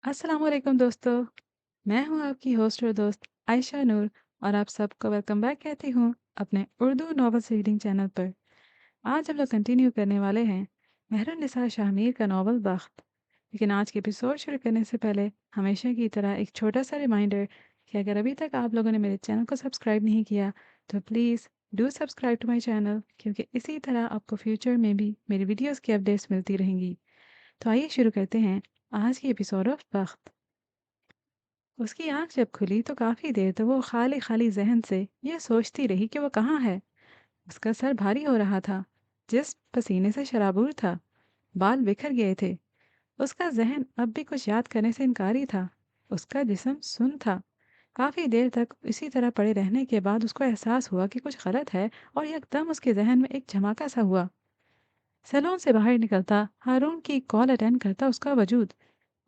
अस्सलाम वालेकुम दोस्तों। मैं हूं आपकी होस्ट और दोस्त आयशा नूर और आप सबको वेलकम बैक कहती हूं अपने उर्दू नॉवेल्स रीडिंग चैनल पर। आज हम लोग कंटिन्यू करने वाले हैं मेहरुन्निसा शाहमीर का नॉवल बख्त। लेकिन आज के एपिसोड शुरू करने से पहले हमेशा की तरह एक छोटा सा रिमाइंडर कि अगर अभी तक आप लोगों ने मेरे चैनल को सब्सक्राइब नहीं किया तो please do subscribe to my channel, क्योंकि इसी तरह आपको फ्यूचर में भी मेरी वीडियोज़ की अपडेट्स मिलती रहेंगी। तो आइए शुरू करते हैं आज की एपिसोड ऑफ बख्त। उसकी आंख जब खुली तो काफी देर तक वो खाली खाली जहन से ये सोचती रही कि वो कहाँ है। उसका सर भारी हो रहा था, जिस्म पसीने से शराबूर था, बाल बिखर गए थे। उसका जहन अब भी कुछ याद करने से इनकारी था। उसका जिस्म सुन्न था। काफी देर तक इसी तरह पड़े रहने के बाद उसको एहसास हुआ कि कुछ गलत है और एकदम उसके जहन में एक झमाका सा हुआ। सैलून से बाहर निकलता हारून की कॉल अटेंड करता उसका वजूद,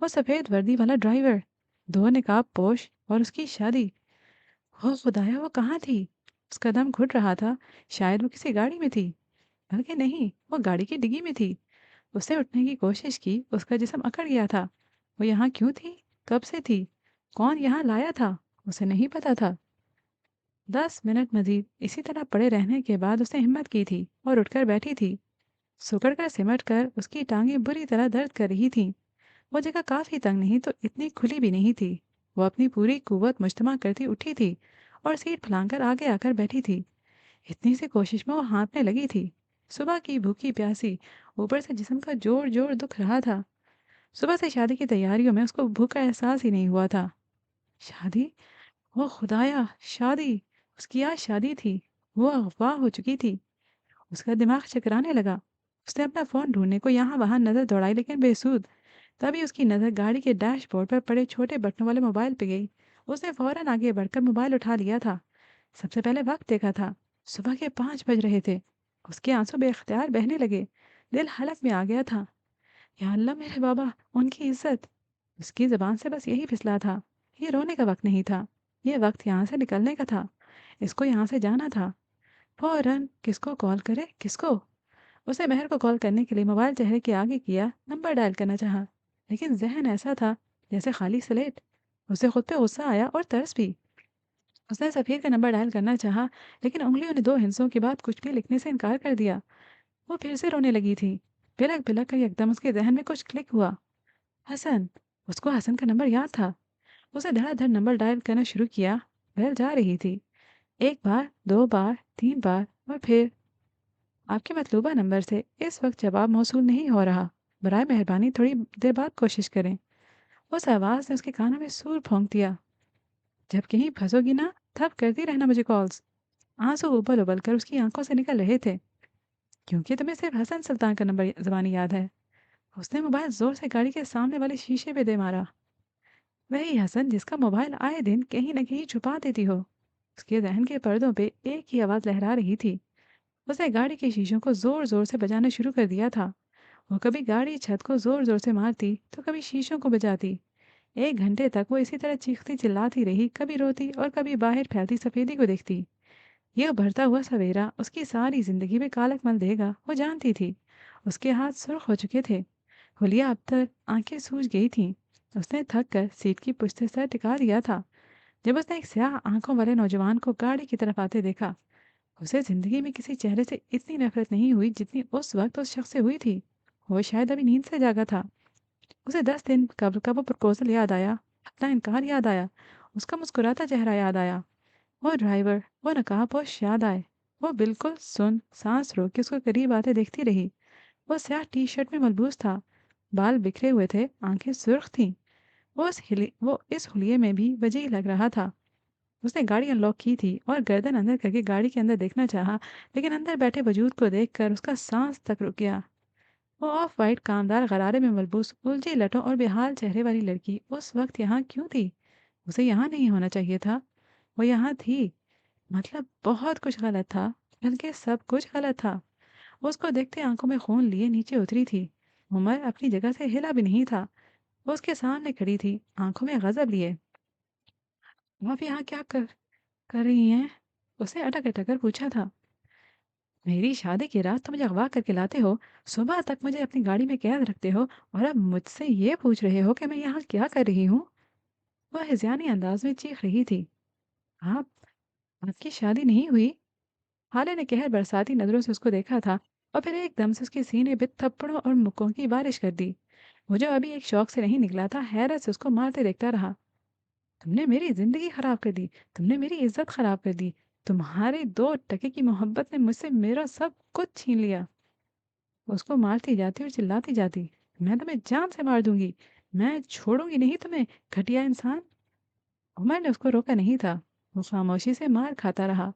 वो सफेद वर्दी वाला ड्राइवर, दो निकाब पोश, और उसकी शादी। हो खुदाया, वो कहाँ थी? उसका दम घुट रहा था। शायद वो किसी गाड़ी में थी, बल्कि नहीं, वो गाड़ी की डिग्गी में थी। उसने उठने की कोशिश की, उसका जिस्म अकड़ गया था। वो यहाँ क्यों थी? कब से थी? कौन यहाँ लाया था? उसे नहीं पता था। 10 मिनट मजीद इसी तरह पड़े रहने के बाद उसने हिम्मत की थी और उठकर बैठी थी। सुकड़ कर सिमट कर उसकी टांगें बुरी तरह दर्द कर रही थीं। वो जगह काफी तंग नहीं तो इतनी खुली भी नहीं थी। वो अपनी पूरी कुव्वत मुश्तमा करती उठी थी और सीट फलांकर आगे आकर बैठी थी। इतनी सी कोशिश में वो हाँफने लगी थी। सुबह की भूखी प्यासी, ऊपर से जिस्म का जोर जोर दुख रहा था। सुबह से शादी की तैयारियों में उसको भूख का एहसास ही नहीं हुआ था। शादी? वो खुदाया, शादी! उसकी आज शादी थी। वो अगवा हो चुकी थी। उसका दिमाग चकराने लगा। उसने अपना फोन ढूंढने को यहाँ वहां नजर दौड़ाई, लेकिन बेसुध। तभी उसकी नज़र गाड़ी के डैशबोर्ड पर पड़े छोटे बटनों वाले मोबाइल पे गई। उसने फौरन आगे बढ़कर मोबाइल उठा लिया था। सबसे पहले वक्त देखा था। सुबह के 5 बज रहे थे। उसके आंसू बेख्तियार बहने लगे। दिल हलक में आ गया था। या अल्लाह, मेरे बाबा, उनकी इज्जत! उसकी जबान से बस यही फिसला था। ये रोने का वक्त नहीं था। ये वक्त यहाँ से निकलने का था। इसको यहाँ से जाना था। फौरन किसको कॉल करे, किसको? उसे महर को कॉल करने के लिए मोबाइल चेहरे के आगे किया, नंबर डायल करना चाहा, लेकिन जहन ऐसा था जैसे खाली स्लेट। उसे खुद पे गुस्सा आया और तरस भी। उसने सफ़ीर का नंबर डायल करना चाहा, लेकिन उंगलियों ने दो हिंसों के बाद कुछ भी लिखने से इनकार कर दिया। वो फिर से रोने लगी थी। बिलक बिलक कर एकदम उसके जहन में कुछ क्लिक हुआ। हसन! उसको हसन का नंबर याद था। उसे धड़ाधड़ नंबर डायल करना शुरू किया। बेल जा रही थी। एक बार, दो बार, 3 बार, और फिर आपके मतलूबा नंबर से इस वक्त जवाब मौसूल नहीं हो रहा। बराए मेहरबानी थोड़ी देर बाद कोशिश करें। उस आवाज़ ने उसके कानों में सूर फोंक दिया। जब कहीं फंसोगी ना, तब करती रहना मुझे कॉल्स। आंसू उबल उबल कर उसकी आंखों से निकल रहे थे। क्योंकि तुम्हें सिर्फ हसन सुल्तान का नंबर ज़बानी याद है। उसने मोबाइल जोर से गाड़ी के सामने वाले शीशे पे दे मारा। वही हसन जिसका मोबाइल आए दिन कहीं न कहीं छुपा देती हो। उसके जहन के पर्दों पे एक ही आवाज़ लहरा रही थी। उसने गाड़ी के शीशों को जोर जोर से बजाना शुरू कर दिया था। वो कभी गाड़ी छत को जोर जोर से मारती तो कभी शीशों को बजाती। 1 घंटे तक वो इसी तरह चीखती चिल्लाती रही, कभी रोती और कभी बाहर फैलती सफेदी को देखती। ये उभरता हुआ सवेरा उसकी सारी जिंदगी में कालक मल देगा, वो जानती थी। उसके हाथ सुर्ख हो चुके थे। हुलिया अब तक आंखें सूज गई थीं। उसने थक कर सीट की पुश्त सर टिका दिया था। जब उसने एक स्याह आंखों वाले नौजवान को गाड़ी की तरफ आते देखा, उसे जिंदगी में किसी चेहरे से इतनी नफरत नहीं हुई जितनी उस वक्त उस शख्स से हुई थी। वो शायद अभी नींद से जागा था। उसे 10 दिन कब्ल का वो प्रपोजल याद आया, अपना इनकार याद आया, उसका मुस्कुराता चेहरा याद आया, वो ड्राइवर, वो नकाबपोश याद आए। वो बिल्कुल सुन सांस रोक के उसको करीब आते देखती रही। वो स्याह टी शर्ट में मलबूस था, बाल बिखरे हुए थे, आंखें सुर्ख थीं। वो इस हुलिये में भी वजीह लग रहा था। उसने गाड़ी अनलॉक की थी और गर्दन अंदर करके गाड़ी के अंदर देखना चाहा, लेकिन अंदर बैठे वजूद को देखकर उसका सांस तक रुक गया। वो ऑफ वाइट कामदार गरारे में मलबूस उलझी लटों और बेहाल चेहरे वाली लड़की उस वक्त यहाँ क्यों थी? उसे यहाँ नहीं होना चाहिए था। वो यहाँ थी। मतलब बहुत कुछ गलत था, बल्कि सब कुछ गलत था। वो उसको देखते आंखों में खून लिए नीचे उतरी थी। उमर अपनी जगह से हिला भी नहीं था। वो उसके सामने खड़ी थी, आंखों में गजब लिए। आप यहाँ क्या कर कर रही हैं? उसने अटक अटक कर पूछा था। मेरी शादी की रात तो मुझे अगवा करके लाते हो, सुबह तक मुझे अपनी गाड़ी में कैद रखते हो और अब मुझसे ये पूछ रहे हो कि मैं यहाँ क्या कर रही हूँ? वह हिज़ानी अंदाज में चीख रही थी। आप आपकी शादी नहीं हुई? हाले ने कहर बरसाती नजरों से उसको देखा था और फिर एकदम से उसके सीने पे थप्पड़ों और मुक्कों की बारिश कर दी। वो जो अभी एक शौक से नहीं निकला था, हैरत से उसको मारते देखता रहा। तुमने मेरी जिंदगी खराब कर दी, तुमने मेरी इज्जत खराब कर दी, तुम्हारे 2 टके की मोहब्बत ने मुझसे मेरा सब कुछ छीन लिया। वो उसको मारती जाती और चिल्लाती जाती, मैं तुम्हें जान से मार दूंगी, मैं छोड़ूंगी नहीं तुम्हें, घटिया इंसान। उमर ने उसको रोका नहीं था। वो खामोशी से मार खाता रहा।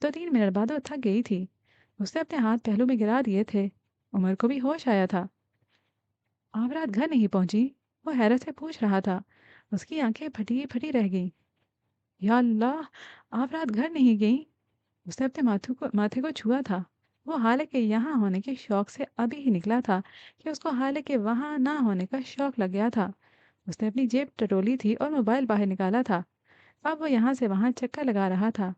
तो 3 मिनट बाद वो थक गई थी। उसने अपने हाथ पहलू में गिरा दिए थे। उमर को भी होश आया था। आप रात घर नहीं पहुंची? वो हैरत से पूछ रहा था। उसकी आंखें फटी फटी रह गईं। या अल्लाह, आप रात घर नहीं गई? उसने अपने माथे को छुआ था। वो हाले के यहाँ होने के शौक से अभी ही निकला था कि उसको हाले के वहाँ ना होने का शौक लग गया था। उसने अपनी जेब टटोली थी और मोबाइल बाहर निकाला था। अब वो यहाँ से वहाँ चक्कर लगा रहा था।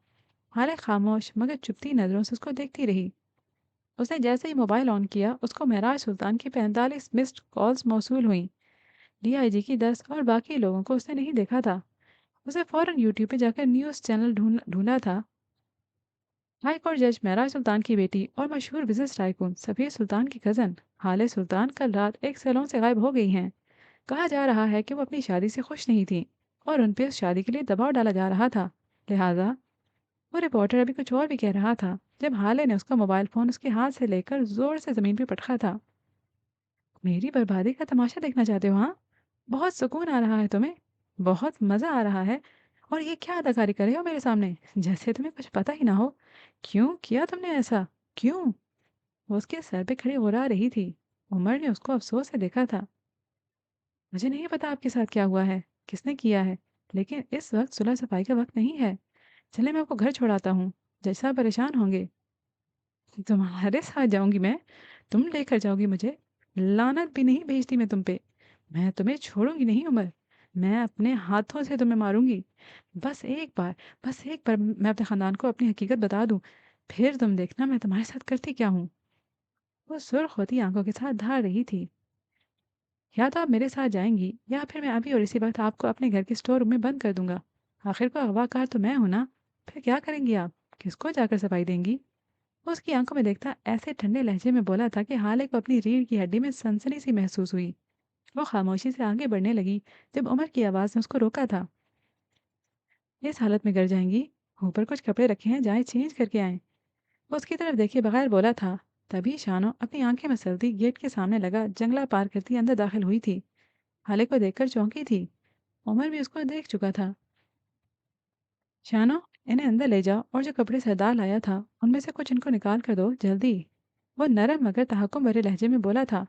हाले खामोश मगर चुपती नजरों से उसको देखती रही। उसने जैसे ही मोबाइल ऑन किया, उसको महराज सुल्तान की 45 मिस्ड कॉल्स मौसूल हुई। डीआईजी की 10 और बाकी लोगों को उसने नहीं देखा था। उसे फौरन यूट्यूब पे जाकर न्यूज़ चैनल ढूंढा था। हाई कोर्ट जज महराज सुल्तान की बेटी और मशहूर बिजनेस टाइकून सफीर सुल्तान की कज़न हाले सुल्तान कल रात एक सैलून से गायब हो गई हैं। कहा जा रहा है कि वो अपनी शादी से खुश नहीं थी और उन पर उस शादी के लिए दबाव डाला जा रहा था। लिहाजा वो रिपोर्टर अभी कुछ और भी कह रहा था जब हाले ने उसका मोबाइल फ़ोन उसके हाथ से लेकर ज़ोर से ज़मीन पर पटका था। मेरी बर्बादी का तमाशा देखना चाहते हो, हाँ? बहुत सुकून आ रहा है तुम्हें, बहुत मज़ा आ रहा है, और ये क्या अदाकारी कर रहे हो मेरे सामने, जैसे तुम्हें कुछ पता ही ना हो। क्यों किया तुमने ऐसा? क्यों? वो उसके सर पे खड़ी गुर्रा रही थी। उमर ने उसको अफसोस से देखा था। मुझे नहीं पता आपके साथ क्या हुआ है, किसने किया है, लेकिन इस वक्त सुलह सफाई का वक्त नहीं है। चले मैं आपको घर छोड़ाता हूँ, जैसा आप परेशान होंगे। तुम्हारे साथ जाऊंगी मैं? तुम लेकर जाओगी मुझे? लानत भी नहीं भेजती मैं तुम पे। मैं तुम्हें छोड़ूंगी नहीं उमर। मैं अपने हाथों से तुम्हें मारूंगी। बस एक बार, बस एक बार मैं अपने खानदान को अपनी हकीकत बता दूं, फिर तुम देखना मैं तुम्हारे साथ करती क्या हूँ। वो सुर्ख होती आंखों के साथ धार रही थी। या तो आप मेरे साथ जाएंगी या फिर मैं अभी और इसी वक्त आपको अपने घर के स्टोर रूम में बंद कर दूंगा। आखिर को अगवाकार तो मैं हूं ना। फिर क्या करेंगी आप? किसको जाकर सफाई देंगी? वो उसकी आंखों में देखता ऐसे ठंडे लहजे में बोला था कि हाले को अपनी रीढ़ की हड्डी में सनसनी सी महसूस हुई। वो खामोशी से आगे बढ़ने लगी जब उमर की आवाज़ ने उसको रोका था। इस हालत में घर जाएंगी? ऊपर कुछ कपड़े रखे हैं, जाए चेंज करके आए। वो उसकी तरफ देखे बगैर बोला था। तभी शानो अपनी आंखें मसलती गेट के सामने लगा जंगला पार करती अंदर दाखिल हुई थी। हाले को देखकर चौंकी थी। उमर भी उसको देख चुका था। शानो, इन्हें अंदर ले जाओ और जो कपड़े सरदार लाया था उनमें से कुछ इनको निकाल कर दो, जल्दी। वो नरम मगर तहकुम भरे लहजे में बोला था।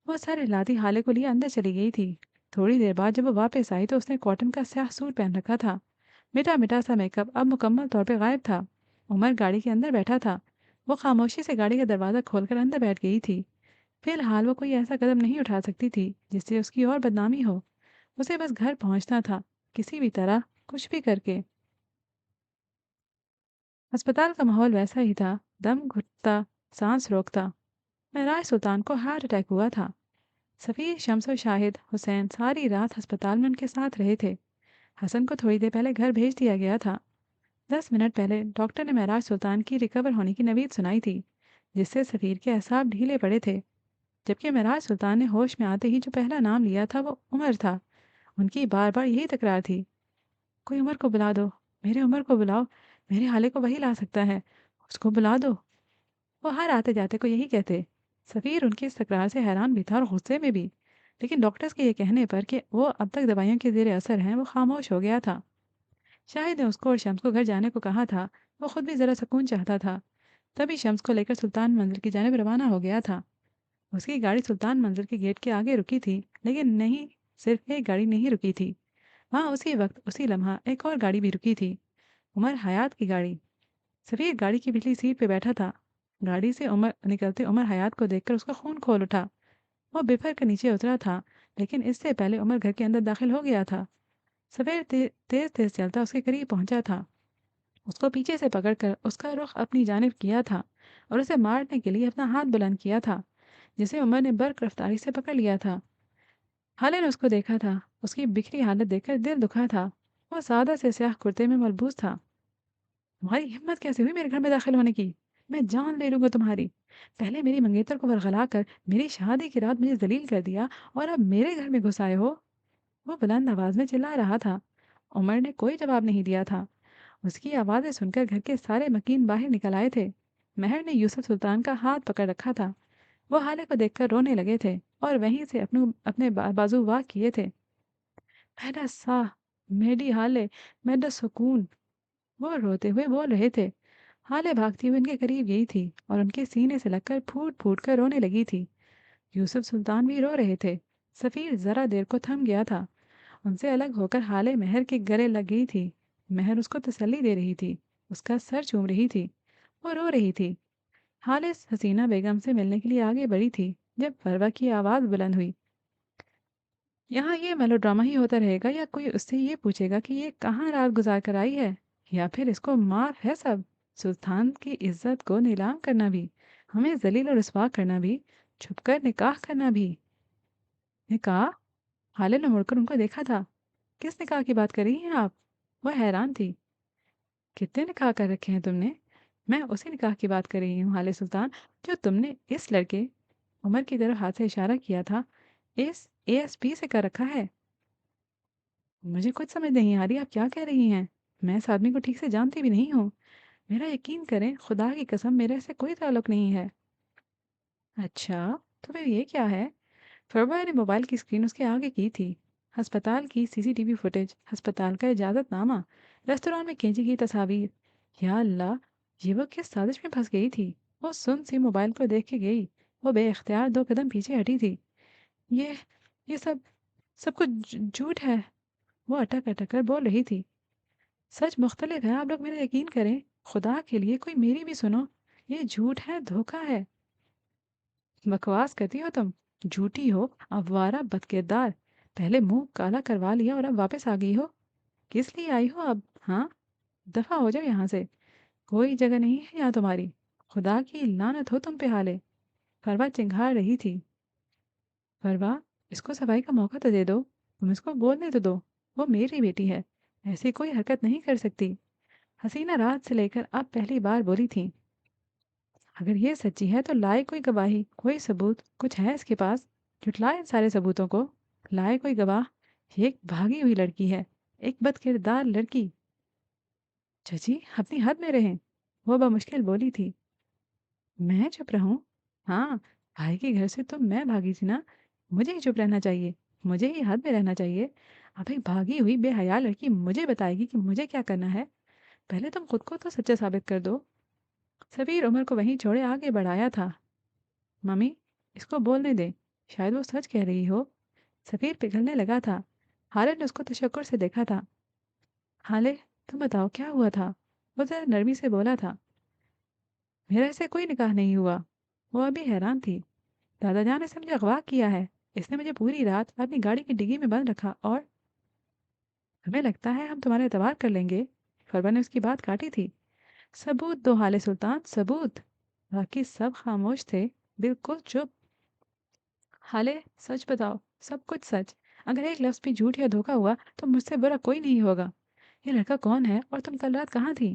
वो सर हिलाती हाले को लिए अंदर चली गई थी। थोड़ी देर बाद जब वो वापस आई तो उसने कॉटन का स्याह सूट पहन रखा था। मिटा मिटा सा मेकअप अब मुकम्मल तौर पे गायब था। उमर गाड़ी के अंदर बैठा था। वो खामोशी से गाड़ी का दरवाज़ा खोलकर अंदर बैठ गई थी। फिलहाल वो कोई ऐसा कदम नहीं उठा सकती थी जिससे उसकी और बदनामी हो। उसे बस घर पहुंचना था, किसी भी तरह, कुछ भी करके। अस्पताल का माहौल वैसा ही था, दम घुटता, सांस रोकता। महराज सुल्तान को हार्ट अटैक हुआ था। सफ़ीर, शम्स और शाहिद हुसैन सारी रात अस्पताल में उनके साथ रहे थे। हसन को थोड़ी देर पहले घर भेज दिया गया था। 10 मिनट पहले डॉक्टर ने महराज सुल्तान की रिकवर होने की नवीद सुनाई थी, जिससे सफ़ीर के असाब ढीले पड़े थे। जबकि महराज सुल्तान ने होश में आते ही जो पहला नाम लिया था वो उमर था। उनकी बार बार यही तकरार थी, कोई उमर को बुला दो, मेरे उमर को बुलाओ, मेरे हाले को वही ला सकता है, उसको बुला दो। वो हर आते जाते को यही कहते। सफ़ीर उनकी इस तकरार से हैरान भी था और गुस्से में भी। लेकिन डॉक्टर्स के ये कहने पर कि वो अब तक दवाइयों के ज़ेर असर हैं, वो खामोश हो गया था। शाहिद ने उसको और शम्स को घर जाने को कहा था। वो खुद भी ज़रा सुकून चाहता था। तभी शम्स को लेकर सुल्तान मंजिल की जानिब रवाना हो गया था। उसकी गाड़ी सुल्तान मंजिल के गेट के आगे रुकी थी, लेकिन नहीं, सिर्फ एक गाड़ी नहीं रुकी थी। वहाँ उसी वक्त उसी लम्हा एक और गाड़ी भी रुकी थी। उमर हयात की गाड़ी। सफ़ीर गाड़ी की पिछली सीट पे बैठा था। गाड़ी से उमर निकलते उमर हयात को देखकर उसका खून खोल उठा। वो बिफर कर नीचे उतरा था, लेकिन इससे पहले उमर घर के अंदर दाखिल हो गया था। सफ़ेर तेज तेज चलता उसके करीब पहुंचा था। اس کو پیچھے سے پکڑ کر اس کا رخ اپنی جانب کیا تھا اور اسے مارنے کے لیے اپنا ہاتھ بلند کیا تھا، جسے عمر نے برق رفتاری سے پکڑ لیا تھا۔ حالے نے اس کو دیکھا تھا، اس کی بکھری حالت دیکھ کر دل دکھا تھا۔ وہ سادہ سے سیاہ کرتے میں ملبوس تھا۔ تمہاری ہمت کیسے ہوئی میرے گھر میں داخل ہونے کی؟ میں جان لے لوں گا تمہاری۔ پہلے میری منگیتر کو ورغلا کر میری شادی کی رات مجھے ذلیل کر دیا اور اب میرے گھر میں گھس آئے ہو؟ وہ بلند آواز میں چلا رہا تھا۔ عمر نے کوئی جواب نہیں دیا تھا۔ اس کی آوازیں سن کر گھر کے سارے مکین باہر نکل آئے تھے۔ مہر نے یوسف سلطان کا ہاتھ پکڑ رکھا تھا۔ وہ حالے کو دیکھ کر رونے لگے تھے اور وہیں سے اپنے بازو واہ کیے تھے۔ میرا سا، میری حالے، میرا سکون، وہ روتے ہوئے بول رہے تھے۔ حالے بھاگتی ہوئی ان کے قریب گئی تھی اور ان کے سینے سے لگ کر پھوٹ پھوٹ کر رونے لگی تھی۔ یوسف سلطان بھی رو رہے تھے۔ سفیر ذرا دیر کو تھم گیا تھا۔ ان سے الگ ہو کر حالے مہر کے گلے لگ گئی تھی۔ مہر اس کو تسلی دے رہی تھی، اس کا سر چوم رہی تھی، وہ رو رہی تھی۔ حالے حسینہ بیگم سے ملنے کے لیے آگے بڑھی تھی جب فروا کی آواز بلند ہوئی۔ یہاں یہ میلو ڈرامہ ہی ہوتا رہے گا یا کوئی اس سے یہ پوچھے گا کہ یہ کہاں رات گزار کر آئی ہے؟ یا پھر اس کو معاف ہے سب؟ سلطان کی عزت کو نیلام کرنا بھی، ہمیں ذلیل و رسوا کرنا بھی، چھپ کر نکاح کرنا بھی۔ نکاح؟ حالے نے مڑ کر ان کو دیکھا تھا۔ کس نکاح کی بات کر رہی ہیں آپ؟ وہ حیران تھی۔ کتنے نکاح کر رکھے ہیں تم نے؟ میں اسی نکاح کی بات کر رہی ہوں حالے سلطان، جو تم نے اس لڑکے عمر کی طرف ہاتھ سے اشارہ کیا تھا، اس ASP سے کر رکھا ہے۔ مجھے کچھ سمجھ نہیں آ رہی آپ کیا کہہ رہی ہیں۔ میں اس آدمی کو ٹھیک سے جانتی بھی نہیں ہوں۔ میرا یقین کریں، خدا کی قسم میرے سے کوئی تعلق نہیں ہے۔ اچھا، تو پھر یہ کیا ہے؟ فروا نے موبائل کی اسکرین اس کے آگے کی تھی۔ ہسپتال کی CCTV فوٹیج، ہسپتال کا اجازت نامہ، ریستوران میں کھینچی گئی تصاویر۔ یا اللہ، یہ وہ کس سازش میں پھنس گئی تھی؟ وہ سن سی موبائل کو دیکھ کے گئی۔ وہ بے اختیار 2 قدم پیچھے ہٹی تھی۔ یہ یہ سب کچھ جھوٹ ہے، وہ اٹک اٹک کر بول رہی تھی۔ سچ مختلف ہے، آپ لوگ میرا یقین کریں، خدا کے لیے کوئی میری بھی سنو۔ یہ جھوٹ ہے، دھوکہ ہے۔ بکواس کرتی ہو تم، جھوٹی ہو، آوارہ، بدکردار۔ پہلے منہ کالا کروا لیا اور اب واپس آ گئی ہو۔ کس لیے آئی ہو اب؟ ہاں، دفع ہو جاؤ یہاں سے، کوئی جگہ نہیں ہے یہاں تمہاری۔ خدا کی لعنت ہو تم پہ حالے۔ فروا چنگھاڑ رہی تھی۔ فروا، اس کو صفائی کا موقع تو دے دو، تم اس کو بولنے تو دو، وہ میری بیٹی ہے، ایسی کوئی حرکت نہیں کر سکتی۔ حسینہ رات سے لے کر اب پہلی بار بولی تھی۔ اگر یہ سچی ہے تو لائے کوئی گواہی، کوئی ثبوت کچھ ہے اس کے پاس؟ جھٹلائے ان سارے ثبوتوں کو، لائے کوئی گواہ۔ یہ ایک بھاگی ہوئی لڑکی ہے، ایک بد کردار لڑکی۔ چچی اپنی حد میں رہیں، وہ بمشکل بولی تھی۔ میں چپ رہوں؟ ہاں، بھائی کے گھر سے تو میں بھاگی تھی نا، مجھے ہی چپ رہنا چاہیے، مجھے ہی حد میں رہنا چاہیے۔ اب ایک بھاگی ہوئی بے حیا لڑکی مجھے بتائے گی کہ مجھے کیا کرنا ہے؟ پہلے تم خود کو تو سچا ثابت کر دو۔ سبیر عمر کو وہیں چھوڑے آگے بڑھایا تھا۔ ممی، اس کو بولنے دیں، شاید وہ سچ کہہ رہی ہو۔ سفیر پگھلنے لگا تھا۔ حالد نے اس کو تشکر سے دیکھا تھا۔ حالے، تم بتاؤ کیا ہوا تھا؟ وہ ذرا نرمی سے بولا تھا۔ میرا اسے کوئی نکاح نہیں ہوا۔ وہ ابھی حیران تھی۔ دادا جان نے اسے مجھے اغوا کیا ہے، اس نے مجھے پوری رات اپنی گاڑی کی ڈگی میں بند رکھا اور ہمیں لگتا ہے ہم تمہارے اعتبار کر لیں گے۔ فربا نے اس کی بات کاٹی تھی۔ ثبوت دو حالے سلطان، ثبوت۔ باقی سب خاموش تھے، بالکل چپ۔ حالے، سچ بتاؤ، سب کچھ سچ۔ اگر ایک لفظ بھی جھوٹ یا دھوکا ہوا تو مجھ سے برا کوئی نہیں ہوگا۔ یہ لڑکا کون ہے اور تم کل رات کہاں تھی؟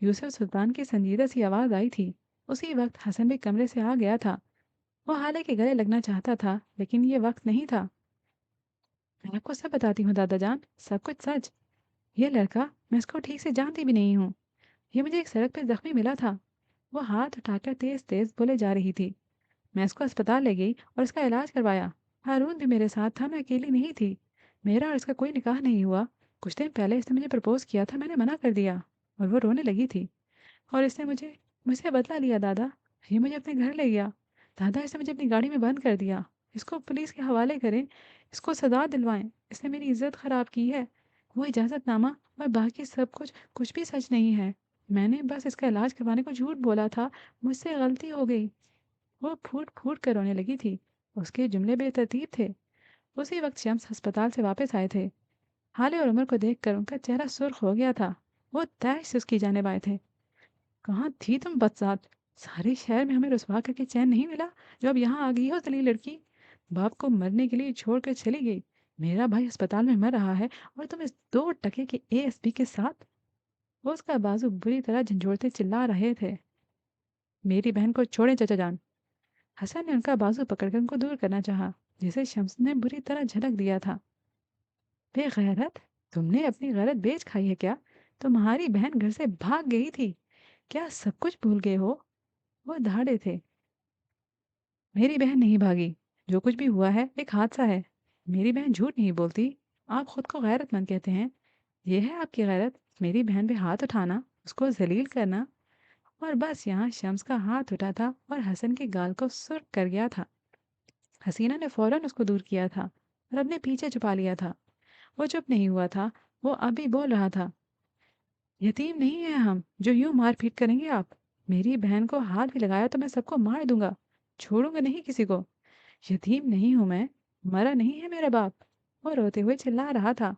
یوسف سلطان کی سنجیدہ سی آواز آئی تھی۔ اسی وقت حسن بھی کمرے سے آ گیا تھا۔ وہ حالے کے گلے لگنا چاہتا تھا لیکن یہ وقت نہیں تھا۔ میں آپ کو سب بتاتی ہوں دادا جان، سب کچھ سچ۔ یہ لڑکا، میں اس کو ٹھیک سے جانتی بھی نہیں ہوں۔ یہ مجھے ایک سڑک پہ زخمی ملا تھا۔ وہ ہاتھ اٹھا کر تیز تیز بولے جا رہی تھی۔ میں اس کو اسپتال لے گئی اور اس کا علاج کروایا۔ ہارون بھی میرے ساتھ تھا، میں اکیلی نہیں تھی۔ میرا اور اس کا کوئی نکاح نہیں ہوا۔ کچھ دن پہلے اس نے مجھے پرپوز کیا تھا، میں نے منع کر دیا اور وہ رونے لگی تھی۔ اور اس نے مجھ سے بدلہ لیا دادا۔ یہ مجھے اپنے گھر لے گیا۔ دادا، اس نے مجھے اپنی گاڑی میں بند کر دیا۔ اس کو پولیس کے حوالے کریں، اس کو سزا دلوائیں، اس نے میری عزت خراب کی ہے۔ وہ اجازت نامہ اور باقی سب کچھ بھی سچ نہیں ہے۔ میں نے بس اس کا علاج کروانے کو جھوٹ بولا تھا، مجھ سے غلطی ہو گئی۔ وہ پھوٹ پھوٹ کر رونے لگی تھی۔ اس کے جملے بے ترتیب تھے۔ اسی وقت شمس ہسپتال سے واپس آئے تھے۔ حالے اور عمر کو دیکھ کر ان کا چہرہ سرخ ہو گیا تھا۔ वो तैश से उसकी जानिब आए थे। कहाँ थी तुम बदसात? सारे शहर में हमें रुसवा करके चैन नहीं मिला, जो अब यहाँ आ गई हो जलील लड़की। बाप को मरने के लिए छोड़ कर चली गई। मेरा भाई अस्पताल में मर रहा है और तुम इस 2 टके के एएसपी के साथ। वो उसका बाजू बुरी तरह झंझोड़ते चिल्ला रहे थे। मेरी बहन को छोड़े चाचा जान। हसन ने उनका बाजू पकड़कर उनको दूर करना चाहा, जिसे शम्स ने बुरी तरह झटक दिया था। बेगैरत, तुमने अपनी गैरत बेच खाई है क्या? तुम्हारी बहन घर से भाग गई थी, क्या सब कुछ भूल गए हो? वो दहाड़े थे। मेरी बहन नहीं भागी। जो कुछ भी हुआ है एक हादसा है। मेरी बहन झूठ नहीं बोलती। आप खुद को गैरतमंद कहते हैं। ये है आपकी गैरत, मेरी बहन पे हाथ उठाना, उसको जलील करना। और बस यहाँ शम्स का हाथ उठा था और हसन के गाल को सुर्ख कर गया था। हसीना ने फौरन उसको दूर किया था और अपने पीछे छुपा लिया था। वो चुप नहीं हुआ था। वो अभी बोल रहा था, यतीम नहीं है हम जो यूं मार पीट करेंगे आप। मेरी बहन को हाथ भी लगाया तो मैं सबको मार दूंगा, छोड़ूंगा नहीं किसी को। यतीम नहीं हूं मैं, मरा नहीं है मेरा बाप। वो रोते हुए चिल्ला रहा था,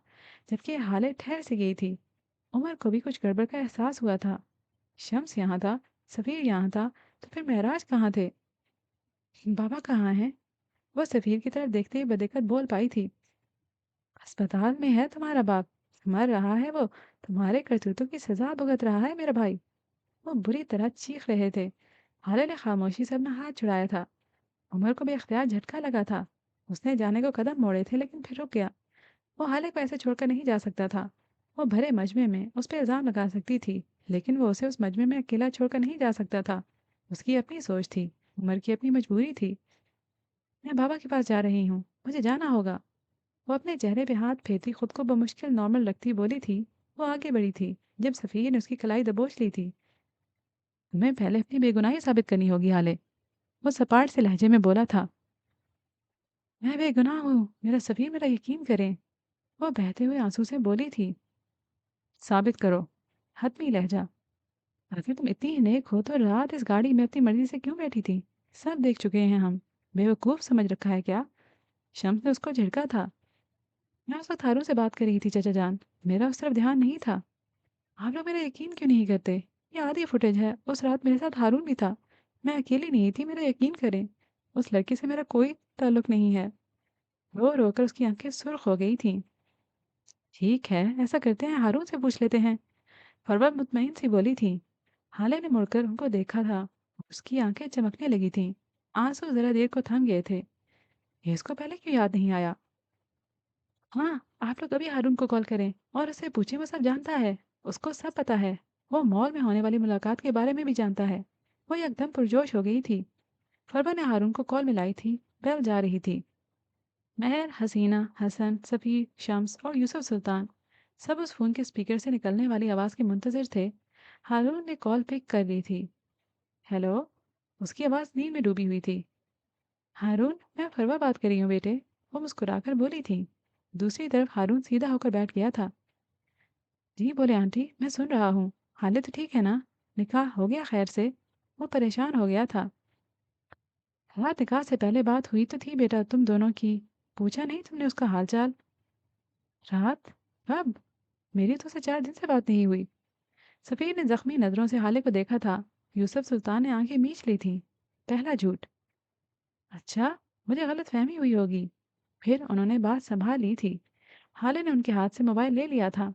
जबकि हालत ठहर सी गई थी। उमर को भी कुछ गड़बड़ का एहसास हुआ था। शम्स यहाँ था, सफीर यहाँ था, तो फिर महराज कहाँ थे? बाबा कहाँ हैं? वो सफीर की तरफ देखते ही बदिक्कत बोल पाई थी। अस्पताल में है तुम्हारा बाप, मर रहा है वो, तुम्हारे करतूतों की सजा भुगत रहा है मेरा भाई। वो बुरी तरह चीख रहे थे। हाले ने खामोशी से अपना हाथ छुड़ाया था। उमर को बेख्तियार झटका लगा था। उसने जाने को कदम मोड़े थे लेकिन फिर रुक गया। वो हाले को ऐसे छोड़कर नहीं जा सकता था। वो भरे मजमे में उस पर इल्ज़ाम लगा सकती थी, लेकिन वो उसे उस मजमे में अकेला छोड़कर नहीं जा सकता था। उसकी अपनी सोच थी, उमर की अपनी मजबूरी थी। मैं बाबा के पास जा रही हूँ, मुझे जाना होगा। वो अपने चेहरे पे हाथ फेरती खुद को बमुश्किल नॉर्मल रखती बोली थी। वो आगे बढ़ी थी जब सफ़ीर ने उसकी कलाई दबोच ली थी। तुम्हें पहले अपनी बेगुनाही साबित करनी होगी हाले। वो सपाट से लहजे में बोला था। मैं बेगुनाह हूँ, मेरा सफ़ीर, मेरा यकीन करें। वो बहते हुए आंसू से बोली थी। साबित करो। हतमी लहजा। आखिर तुम इतनी ही नेक हो तो रात इस गाड़ी में अपनी मर्जी से क्यों बैठी थी? सब देख चुके हैं हम। बेवकूफ़ समझ रखा है क्या? शम्स ने उसको झिड़का था। मैं उस वक्त हारून से बात कर रही थी चाचा जान, मेरा उस तरफ ध्यान नहीं था। आप लोग मेरा यकीन क्यों नहीं करते? ये आधी फुटेज है, उस रात मेरे साथ हारून भी था। मैं अकेली नहीं थी, मेरा यकीन करें। उस लड़की से मेरा कोई ताल्लुक नहीं है। रो रो कर उसकी आंखें सुर्ख हो गई थीं। ठीक है, ऐसा करते हैं, हारून से पूछ लेते हैं। फरवा मुतमईन सी बोली थी। हाले ने मुड़कर उनको देखा था। उसकी आंखें चमकने लगी थीं। आंसू जरा देर को थम गए थे। ये इसको पहले क्यों याद नहीं आया? हाँ, आप लोग अभी हारून को कॉल करें और उससे पूछें, वो सब जानता है। उसको सब पता है। वो मॉल में होने वाली मुलाकात के बारे में भी जानता है। वो एकदम पुरजोश हो गई थी। फरवा ने हारून को कॉल मिलाई थी। बेल जा रही थी। महर, हसीना, हसन, सफ़ीर, शम्स और यूसुफ सुल्तान सब उस फ़ोन के स्पीकर से निकलने वाली आवाज़ के मुंतज़िर थे। हारून ने कॉल पिक कर ली थी। हेलो। उसकी आवाज़ नींद में डूबी हुई थी। हारून, मैं फरवा बात कर रही हूँ बेटे। वो मुस्कुराकर बोली थी। दूसरी तरफ हारून सीधा होकर बैठ गया था। जी बोले आंटी, मैं सुन रहा हूँ। हालत तो ठीक है ना? निकाह हो गया खैर से? वो परेशान हो गया था। हाँ, निकाह से पहले बात हुई तो थी बेटा तुम दोनों की। पूछा नहीं तुमने उसका हाल चाल? रात? कब? मेरी तो उसे 4 दिन से बात नहीं हुई। सफ़ीर ने जख्मी नज़रों से हाले को देखा था। यूसुफ सुल्तान ने आंखें मींच ली थीं। पहला झूठ। अच्छा, मुझे गलत फहमी हुई होगी। फिर उन्होंने बात संभाल ली थी। हाले ने उनके हाथ से मोबाइल ले लिया था।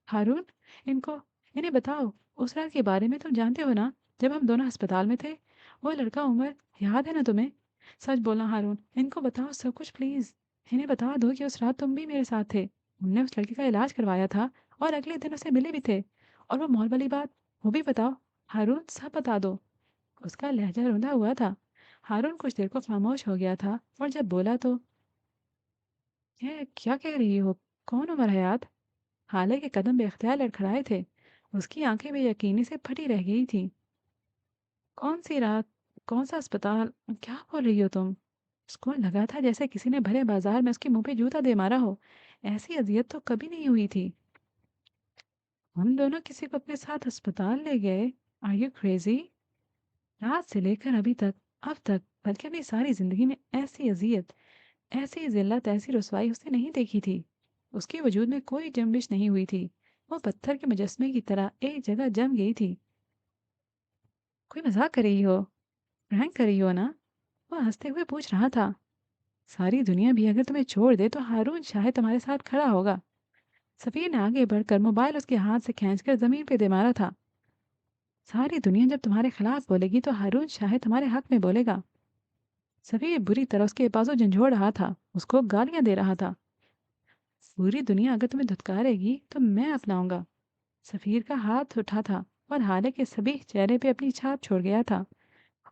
हारून, इनको इन्हें बताओ, उस रात के बारे में तुम जानते हो ना, जब हम दोनों अस्पताल में थे? वो लड़का उमर, याद है ना तुम्हें? सच बोलना हारून, इनको बताओ सब कुछ प्लीज। इन्हें बता दो कि उस रात तुम भी मेरे साथ थे। हमने उस लड़के का इलाज करवाया था और अगले दिन उसे मिले भी थे। और वो मॉल वाली बात, वो भी बताओ। हारून, सब बता दो। उसका लहजा रुंधा हुआ था। हारून कुछ देर को खामोश हो गया था और जब बोला तो, ये क्या कह रही हो? कौन उमर हयात? हाले के कदम बेख्तियार लड़खड़ाए थे। उसकी आंखें बेयकीनी से फटी रह गई थीं। कौन सी रात? कौन सा अस्पताल? क्या बोल रही हो तुम? उसको लगा था जैसे किसी ने भरे बाजार में उसके मुंह पे जूता दे मारा हो। ऐसी अजियत तो कभी नहीं हुई थी। हम दोनों किसी को अपने साथ अस्पताल ले गए? Are you crazy? रात से लेकर अभी तक, अब तक, बल्कि अपनी सारी जिंदगी में ऐसी अजियत, ऐसी जिल्लत, ऐसी रुसवाई उसने नहीं देखी थी। उसके वजूद में कोई जंबिश नहीं हुई थी। वो पत्थर के मुजस्मे की तरह एक जगह जम गई थी। कोई मजाक कर रही हो? प्रैंक कर रही हो ना? वो हंसते हुए पूछ रहा था। सारी दुनिया भी अगर तुम्हें छोड़ दे तो हारून शायद तुम्हारे साथ खड़ा होगा। सफीर ने आगे बढ़कर मोबाइल उसके हाथ से खींचकर जमीन पे दे मारा था। सारी दुनिया जब तुम्हारे खिलाफ बोलेगी तो हारून शायद तुम्हारे हक में बोलेगा। सफीर बुरी तरह उसके बाजू झंझोड़ रहा था, उसको गालियां दे रहा था। पूरी दुनिया अगर तुम्हें धुतकारेगी तो मैं अपनाऊंगा। सफीर का हाथ उठा था और हाले के सभी चेहरे पे अपनी छाप छोड़ गया था।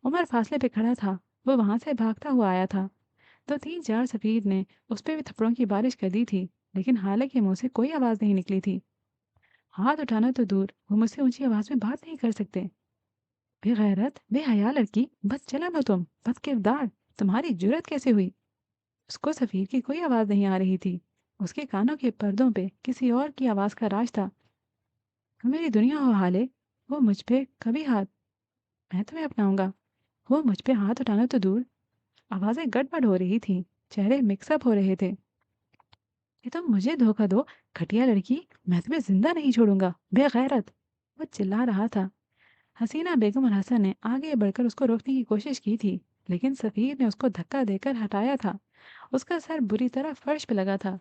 उमर फासले पे खड़ा था। वो वहां से भागता हुआ आया था। तो तीन चार सफीर ने उस पर भी थप्पड़ों की बारिश कर दी थी, लेकिन हाले के मुंह से कोई आवाज नहीं निकली थी। हाथ उठाना तो दूर, वो मुझसे ऊंची आवाज में बात नहीं कर सकते। बेगैरत, बेहया लड़की, बस चला लो तुम, बद किरदार, तुम्हारी जुर्रत कैसे हुई? उसको सफीर की कोई आवाज नहीं आ रही थी। उसके कानों के पर्दों पे किसी और की आवाज का राज था। तुम मेरी दुनिया हो हाले। वो मुझ पे कभी हाथ, मैं तुम्हें अपनाऊंगा। वो मुझ पे हाथ उठाना तो दूर। आवाजें गड़बड़ हो रही थी, चेहरे मिक्सअप हो रहे थे। ये तुम मुझे धोखा दो, घटिया लड़की, मैं तुम्हें जिंदा नहीं छोड़ूंगा, बेगैरत। वो चिल्ला रहा था। हसीना बेगम और हसन ने आगे बढ़कर उसको रोकने की कोशिश की थी, लेकिन सफीर ने उसको धक्का देकर हटाया था। उसका सर बुरी तरह फर्श पे लगा था।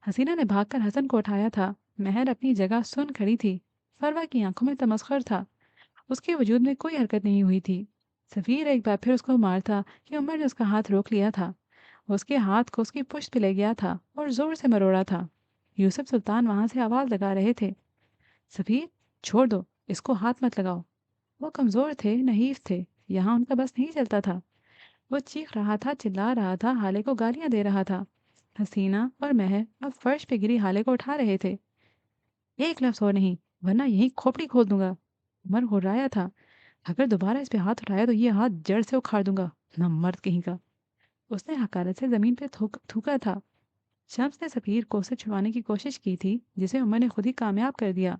हसीना ने भागकर हसन को उठाया था। महर अपनी जगह सुन खड़ी थी। फरवा की आंखों में तमस्खुर था। उसके वजूद में कोई हरकत नहीं हुई थी। सफीर एक बार फिर उसको मारता कि उमर ने उसका हाथ रोक लिया था। उसके हाथ को उसकी पुश्त पे ले गया था और जोर से मरोड़ा था। यूसुफ सुल्तान वहां से आवाज लगा रहे थे। सफीर, छोड़ दो, इसको हाथ मत लगाओ। वो कमजोर थे, नहीफ थे। यहाँ उनका बस नहीं चलता था। वो चीख रहा था, चिल्ला रहा था, हाले को गालियां दे रहा था। हसीना और महर अब फर्श पे गिरी हाले को उठा रहे थे। एक लफ्ज और नहीं, वरना यही खोपड़ी खोल दूंगा। उमर घुर्राया था। अगर दोबारा इस पे हाथ उठाया तो ये हाथ जड़ से उखाड़ दूंगा, न मर्द कहीं का। उसने हकारत से जमीन पे थूका था। शम्स ने सफीर को उसे छुड़वाने की कोशिश की थी, जिसे उमर ने खुद ही कामयाब कर दिया।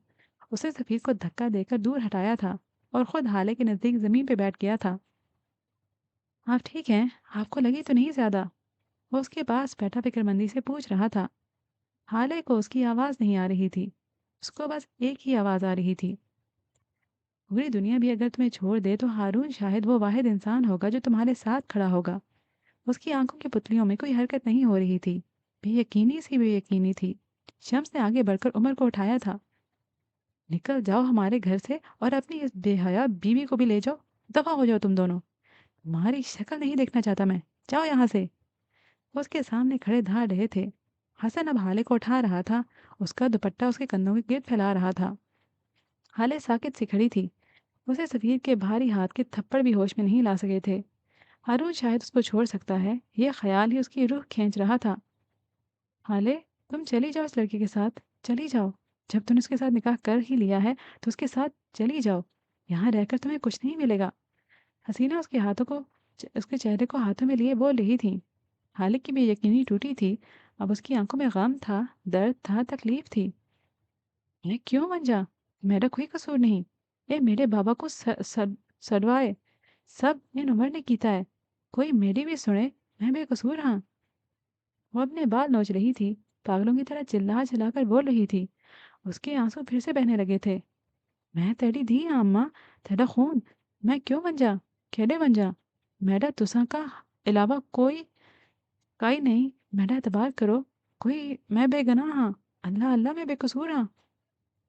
उसे सफीर को धक्का देकर दूर हटाया था और खुद हाले के नजदीक जमीन पे बैठ गया था। आप ठीक हैं? आपको लगी तो नहीं ज्यादा? वो उसके पास बैठा फिक्रमंदी से पूछ रहा था। हाले को उसकी आवाज नहीं आ रही थी। उसको बस एक ही आवाज आ रही थी। पूरी दुनिया भी अगर तुम्हें छोड़ दे तो हारून शायद वो वाहिद इंसान होगा जो तुम्हारे साथ खड़ा होगा। उसकी आंखों की पुतलियों में कोई हरकत नहीं हो रही थी। बेयकीनी सी बेयकीनी थी। शम्स ने आगे बढ़कर उमर को उठाया था। निकल जाओ हमारे घर से और अपनी इस बेहया बीवी को भी ले जाओ। दफा हो जाओ तुम दोनों। तुम्हारी शक्ल नहीं देखना चाहता मैं। जाओ यहाँ से। वो उसके सामने खड़े धार रहे थे। हसन अब हाले को उठा रहा था। उसका दुपट्टा उसके कंधों के गिर्द फैला रहा था। हाले साकित सी खड़ी थी। उसे सफीर के भारी हाथ के थप्पड़ भी होश में नहीं ला सके थे। हारून शायद उसको छोड़ सकता है, यह ख्याल ही उसकी रूह खींच रहा था। हाले, तुम चली जाओ इस लड़के के साथ। चली जाओ। जब तुमने उसके साथ निकाह कर ही लिया है तो उसके साथ चली जाओ। यहाँ रहकर तुम्हें कुछ नहीं मिलेगा। हसीना उसके हाथों को, उसके चेहरे को हाथों में लिए बोल रही थी। हाले की बेयकीनी टूटी थी। अब उसकी आंखों में गम था, दर्द था, तकलीफ थी। मैं क्यों बन जा? मेरा कोई कसूर नहीं। ये मेरे बाबा को सड़वाए सब इन उमर ने कीता है। कोई मेरी भी सुने। मैं बेकसूर हाँ। वो अपने बाल नोच रही थी। पागलों की तरह चिल्ला चिल्ला कर बोल रही थी। उसके आंसू फिर से बहने लगे थे। मैं तेरी धी हाँ अम्मा, तेरा खून। मैं क्यों बन जा? केड़े बन जा? मेरा तुसा का अलावा कोई काई नहीं। मेरा एतबार करो। कोई मैं बेगनाह हाँ। अल्लाह अल्लाह मैं बेकसूर हाँ।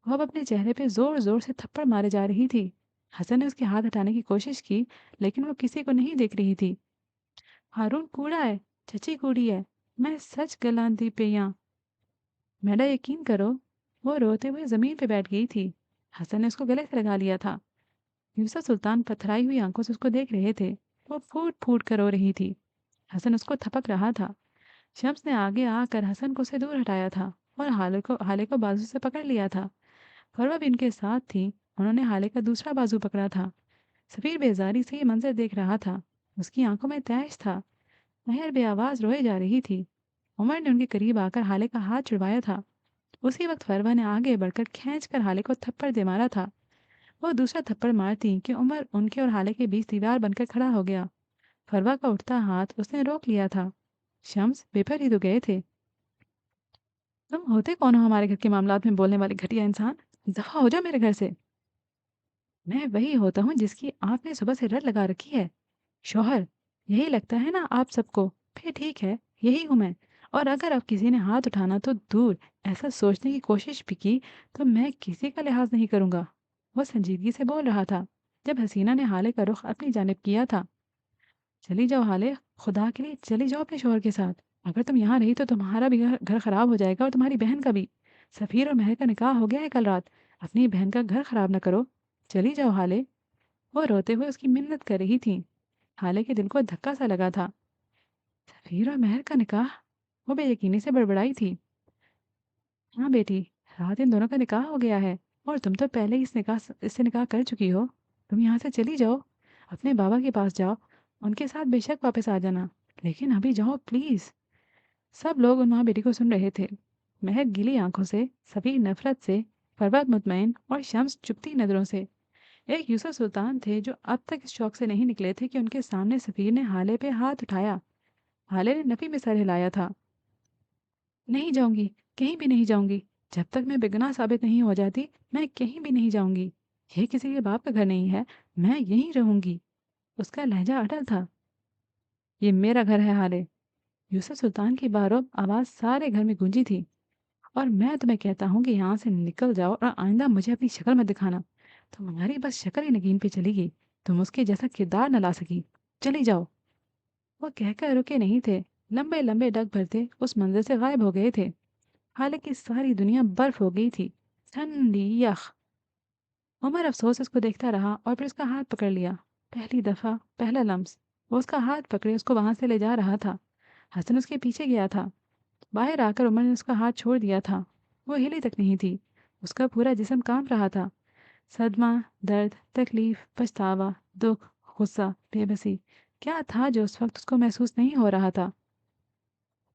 वो अब अपने चेहरे पे जोर जोर से थप्पड़ मारे जा रही थी। हसन ने उसके हाथ हटाने की कोशिश की, लेकिन वो किसी को नहीं देख रही थी। हारून कूड़ा है, चची कूड़ी है। मैं सच गलांदी पे यहाँ। मेरा यकीन करो। वो रोते हुए जमीन पे बैठ गई थी। हसन ने उसको गले से लगा लिया था। यूसुफ सुल्तान पथराई हुई आंखों से उसको देख रहे थे। वो फूट फूट कर रो रही थी। हसन उसको थपक रहा था। शम्स ने आगे आकर हसन को से दूर हटाया था और हाले को बाजू से पकड़ लिया था। फरवा भी इनके साथ थी। उन्होंने हाले का दूसरा बाजू पकड़ा था। सफीर बेजारी से ये मंजर देख रहा था। उसकी आंखों में तैश था। महर बेआवाज रोए जा रही थी। उमर ने उनके करीब आकर हाले का हाथ छुड़वाया था। उसी वक्त फरवा ने आगे बढ़कर खींच कर हाले को थप्पड़ दे मारा था। वो दूसरा थप्पड़ मारती कि उमर उनके और हाले के बीच दीवार बनकर खड़ा हो गया। फरवा का उठता हाथ उसने रोक लिया था। शम्स, पेपर ही तो गए थे। तुम तुम होते कौन हो हमारे घर के मामलात में बोलने वाले घटिया इंसान? दफ़ा हो जाओ मेरे घर से। मैं वही होता हूँ जिसकी आपने सुबह से रट लगा रखी है। शौहर, यही लगता है ना आप सबको? फिर ठीक है, यही हूँ मैं। और अगर अब किसी ने हाथ उठाना तो दूर, ऐसा सोचने की कोशिश भी की तो मैं किसी का लिहाज नहीं करूँगा। वो संजीदगी से बोल रहा था, जब हसीना ने हाले का रुख अपनी जानिब किया था। चली जाओ हाले, खुदा के लिए चली जाओ अपने शौहर के साथ। अगर तुम यहाँ रही तो तुम्हारा भी घर घर खराब हो जाएगा और तुम्हारी बहन का भी। सफ़ीर और महर का निकाह हो गया है कल रात। अपनी बहन का घर खराब न करो। चली जाओ हाले। वो रोते हुए उसकी मिन्नत कर रही थी। हाले के दिल को धक्का सा लगा था। सफ़ीर और महर का निकाह? वो बेयकीनी से बड़बड़ाई थी। हाँ बेटी, रात इन दोनों का निकाह हो गया है। और तुम तो पहले ही इससे निकाह कर चुकी हो। तुम यहाँ से चली जाओ, अपने बाबा के पास जाओ। उनके साथ बेशक वापस आ जाना, लेकिन अभी जाओ प्लीज़। सब लोग उन माँ बेटी को सुन रहे थे। महक गीली आंखों से, सफ़ी नफरत से, फरवत मुतमईन और शम्स चुपती नज़रों से। एक यूसुफ सुल्तान थे जो अब तक इस शौक से नहीं निकले थे कि उनके सामने सफ़ीर ने हाले पे हाथ उठाया। हाले ने नफ़ी में सर हिलाया था। नहीं जाऊंगी, कहीं भी नहीं जाऊंगी। जब तक मैं बेगुनाह साबित नहीं हो जाती, मैं कहीं भी नहीं जाऊंगी। ये किसी के बाप का घर नहीं है, मैं यहीं रहूंगी। उसका लहजा अटल था। ये मेरा घर है हाले। यूसुफ सुल्तान की बारोब आवाज़ सारे घर में गूंजी थी। और मैं तुम्हें कहता हूँ कि यहाँ से निकल जाओ और आइंदा मुझे अपनी शक्ल मत दिखाना। तुम्हारी बस शक्ल ही नगीन पे चलेगी, तुम उसके जैसा किरदार न ला सकी। चली जाओ। वो कहकर रुके नहीं थे। लंबे लंबे डग भरते उस मंजर से गायब हो गए थे। हालांकि सारी दुनिया बर्फ हो गई थी, ठंडी यख। उमर अफसोस उसको देखता रहा और फिर उसका हाथ पकड़ लिया। पहली दफा, पहला लम्स। वो उसका हाथ पकड़े उसको वहां से ले जा रहा था। हसन उसके पीछे गया था। बाहर आकर उमर ने उसका हाथ छोड़ दिया था। वो हिली तक नहीं थी। उसका पूरा जिस्म कांप रहा था। सदमा, दर्द, तकलीफ, पछतावा, दुख, गुस्सा, बेबसी, क्या था जो उस वक्त उसको महसूस नहीं हो रहा था?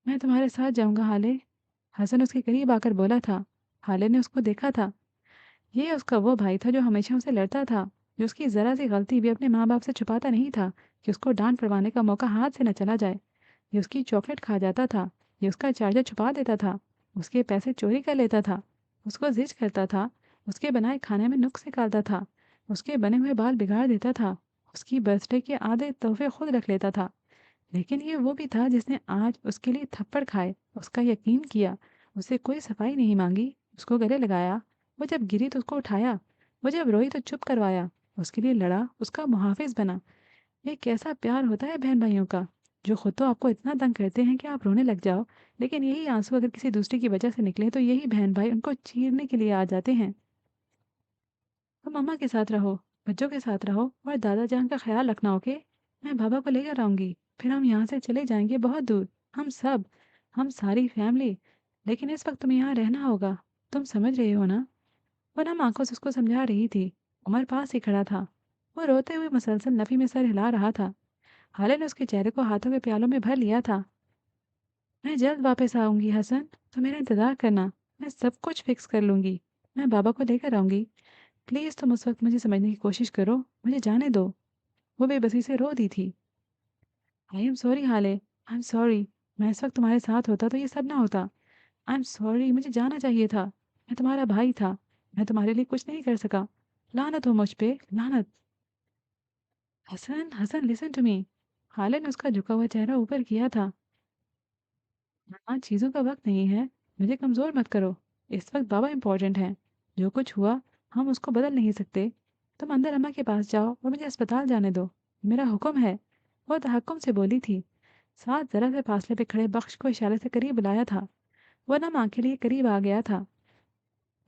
मैं तुम्हारे साथ जाऊंगा हाले। हसन उसके करीब आकर बोला था। हाले ने उसको देखा था। ये उसका वो भाई था जो हमेशा उसे लड़ता था, जो उसकी ज़रा सी गलती भी अपने माँ बाप से छुपाता नहीं था कि उसको डांट पड़वाने का मौका हाथ से न चला जाए। ये उसकी चॉकलेट खा जाता था, ये उसका चार्जर छुपा देता था, उसके पैसे चोरी कर लेता था, उसको जिज करता था, उसके बनाए खाने में नुक्स निकालता था, उसके बने हुए बाल बिगाड़ देता था, उसकी बर्थडे के आधे तोहफे खुद रख लेता था। लेकिन ये वो भी था जिसने आज उसके लिए थप्पड़ खाए, उसका यकीन किया, उससे कोई सफाई नहीं मांगी, उसको गले लगाया। वो जब गिरी तो उसको उठाया, वो जब रोई तो चुप करवाया, उसके लिए लड़ा, उसका मुहाफिज बना। ये कैसा प्यार होता है बहन भाइयों का, जो खुद तो आपको इतना तंग करते हैं कि आप रोने लग जाओ, लेकिन यही आंसू अगर किसी दूसरे की वजह से निकले तो यही बहन भाई उनको चीरने के लिए आ जाते हैं। तो मम्मा के साथ रहो, बच्चों के साथ रहो और दादा जान का ख्याल रखना, ओके? मैं बाबा को लेकर आऊंगी, फिर हम यहाँ से चले जाएंगे बहुत दूर। हम सब, हम सारी फैमिली। लेकिन इस वक्त तुम्हें यहाँ रहना होगा। तुम समझ रहे हो ना? वो नम आंखों से उसको समझा रही थी। उमर पास ही खड़ा था। वो रोते हुए मुसलसल नफी में सर हिला रहा था। हाले ने उसके चेहरे को हाथों के प्यालों में भर लिया था। मैं जल्द वापस आऊंगी हसन, तो मेरा इंतज़ार करना। मैं सब कुछ फिक्स कर लूंगी। मैं बाबा को लेकर आऊंगी। प्लीज़ तुम उस वक्त मुझे समझने की कोशिश करो, मुझे जाने दो। वो बेबसी से रो दी थी। आई एम सॉरी हाले, आई एम सॉरी। मैं इस वक्त तुम्हारे साथ होता तो ये सब ना होता। आई एम सॉरी, मुझे जाना चाहिए था। मैं तुम्हारा भाई था। मैं तुम्हारे लिए कुछ नहीं कर सका। लानत हो मुझ पे, लानत। Hasan, Hasan, listen to me. हाले ने उसका झुका हुआ चेहरा ऊपर किया था। हाँ, चीज़ों का वक्त नहीं है। मुझे कमज़ोर मत करो। इस वक्त बाबा इम्पोर्टेंट हैं। जो कुछ हुआ, हम उसको बदल नहीं सकते। तुम अंदर अम्मा के पास जाओ और मुझे अस्पताल जाने दो। मेरा हुक्म है। वो तहक्कुम से बोली थी। साथ जरा से फासले पे खड़े बख्श को इशारे से करीब बुलाया था। वो ना माँ के लिए करीब आ गया था।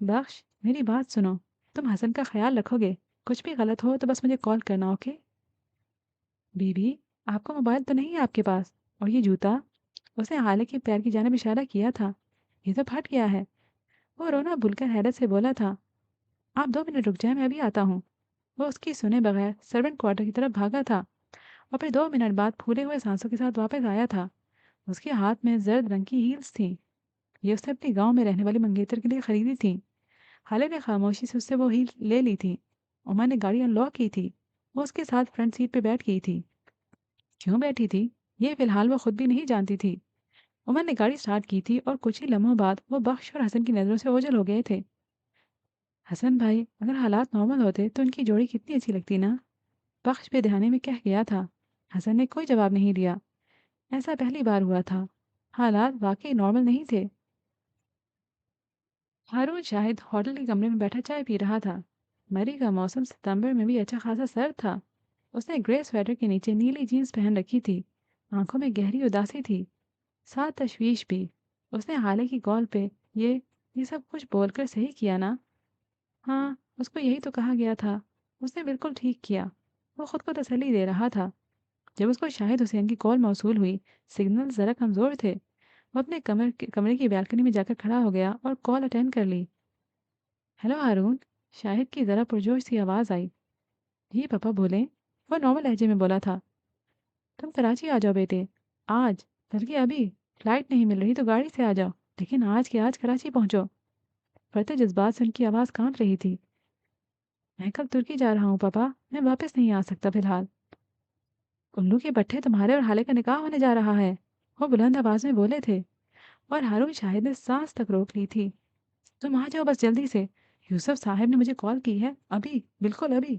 बख्श, मेरी बात सुनो। तुम हसन का ख्याल रखोगे। कुछ भी गलत हो तो बस मुझे कॉल करना, ओके? बीबी, आपका मोबाइल तो नहीं है आपके पास? और ये जूता? उसने हाले के पैर की जानिब इशारा किया था। ये तो फट गया है। वो रोना भूलकर हैरत से बोला था। आप 2 मिनट रुक जाए, मैं अभी आता हूँ। वो उसकी सुने बगैर सर्वेंट क्वार्टर की तरफ भागा था और फिर 2 मिनट बाद फूले हुए सांसों के साथ वापस आया था। उसके हाथ में जर्द रंग की हील्स थी। ये उसने अपने गांव में रहने वाली मंगेतर के लिए खरीदी थी। हाले ने खामोशी से उससे वो हील ले ली थी। उमा ने गाड़ी अनलॉक की थी। वो उसके साथ फ्रंट सीट पे बैठ गई थी। क्यों बैठी थी, ये फिलहाल वो खुद भी नहीं जानती थी। عمر نے گاڑی اسٹارٹ کی تھی اور کچھ ہی لمحوں بعد وہ بخش اور حسن کی نظروں سے اوجھل ہو گئے تھے۔ حسن بھائی، اگر حالات نارمل ہوتے تو ان کی جوڑی کتنی اچھی لگتی نا؟ بخش بے دہانے میں کہہ گیا تھا۔ حسن نے کوئی جواب نہیں دیا۔ ایسا پہلی بار ہوا تھا۔ حالات واقعی نارمل نہیں تھے۔ ہارون شاہد ہوٹل کے کمرے میں بیٹھا چائے پی رہا تھا۔ مئی کا موسم ستمبر میں بھی اچھا خاصا سرد تھا۔ اس نے گرے سویٹر کے نیچے نیلی جینس پہن رکھی تھی۔ آنکھوں میں گہری اداسی تھی، ساتھ تشویش بھی۔ اس نے حالے کی کال پہ یہ سب کچھ بول کر صحیح کیا نا؟ ہاں، اس کو یہی تو کہا گیا تھا۔ اس نے بالکل ٹھیک کیا۔ وہ خود کو تسلی دے رہا تھا۔ جب اس کو شاہد حسین کی کال موصول ہوئی، سگنل ذرا کمزور تھے۔ وہ اپنے کمرے کی بالکنی میں جا کر کھڑا ہو گیا اور کال اٹینڈ کر لی۔ ہیلو ہارون، شاہد کی ذرا پرجوش سی آواز آئی۔ جی پاپا بولیں۔ وہ نارمل لہجے میں بولا تھا۔ تم کراچی آ جاؤ بیٹے، آج، بلکہ ابھی۔ فلائٹ نہیں مل رہی تو گاڑی سے آ جاؤ، لیکن آج کے آج کراچی پہنچو۔ بڑھتے جذبات سے ان کی آواز کانپ رہی تھی۔ میں کل ترکی جا رہا ہوں پاپا، میں واپس نہیں آ سکتا فی الحال۔ الو کے بٹھے، تمہارے اور حالے کا نکاح ہونے جا رہا ہے، وہ بلند آواز میں بولے تھے، اور ہارون شاہد نے سانس تک روک لی تھی۔ تم آ جاؤ بس جلدی سے، یوسف صاحب نے مجھے کال کی ہے، ابھی، بالکل ابھی۔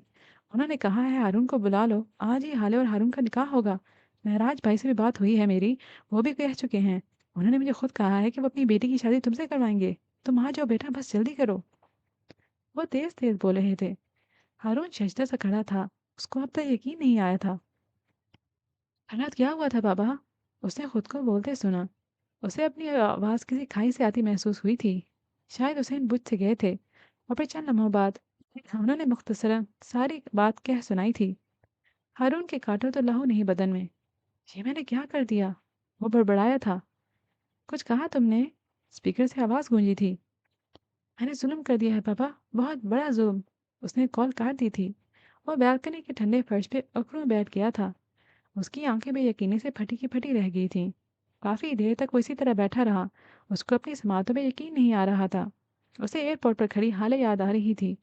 انہوں نے کہا ہے ہارون کو بلا لو، آج ہی حالے اور ہارون کا نکاح ہوگا۔ مہراج بھائی سے بھی بات ہوئی ہے میری، وہ بھی کہہ چکے ہیں۔ انہوں نے مجھے خود کہا ہے کہ وہ اپنی بیٹی کی شادی تم سے کروائیں گے۔ تم آ جاؤ بیٹا، بس جلدی کرو۔ وہ تیز تیز بول رہے تھے۔ ہارون ششدر سے کھڑا تھا۔ اس کو اب تک یقین نہیں آیا تھا۔ حالات کیا ہوا تھا بابا؟ اس نے خود کو بولتے سنا۔ اسے اپنی آواز کسی کھائی سے آتی محسوس ہوئی تھی۔ شاید حسین بجھ سے گئے تھے، اور پھر چند لمحوں بعد انہوں نے مختصراً ساری بات کہہ سنائی تھی۔ ہارون کے کانٹوں تو لہو نہیں بدن میں۔ یہ میں نے کیا کر دیا؟ وہ بڑبڑایا تھا۔ کچھ کہا تم نے؟ اسپیکر سے آواز گونجی تھی۔ میں نے ظلم کر دیا ہے پاپا، بہت بڑا ظلم۔ اس نے کال کاٹ دی تھی۔ وہ بالکنی کے ٹھنڈے فرش پہ اکڑوں بیٹھ گیا تھا۔ اس کی آنکھیں بے یقینی سے پھٹی کی پھٹی رہ گئی تھیں۔ کافی دیر تک وہ اسی طرح بیٹھا رہا۔ اس کو اپنی سماعتوں پہ یقین نہیں آ رہا تھا۔ اسے ایئرپورٹ پر کھڑی حالے یاد آ رہی تھی۔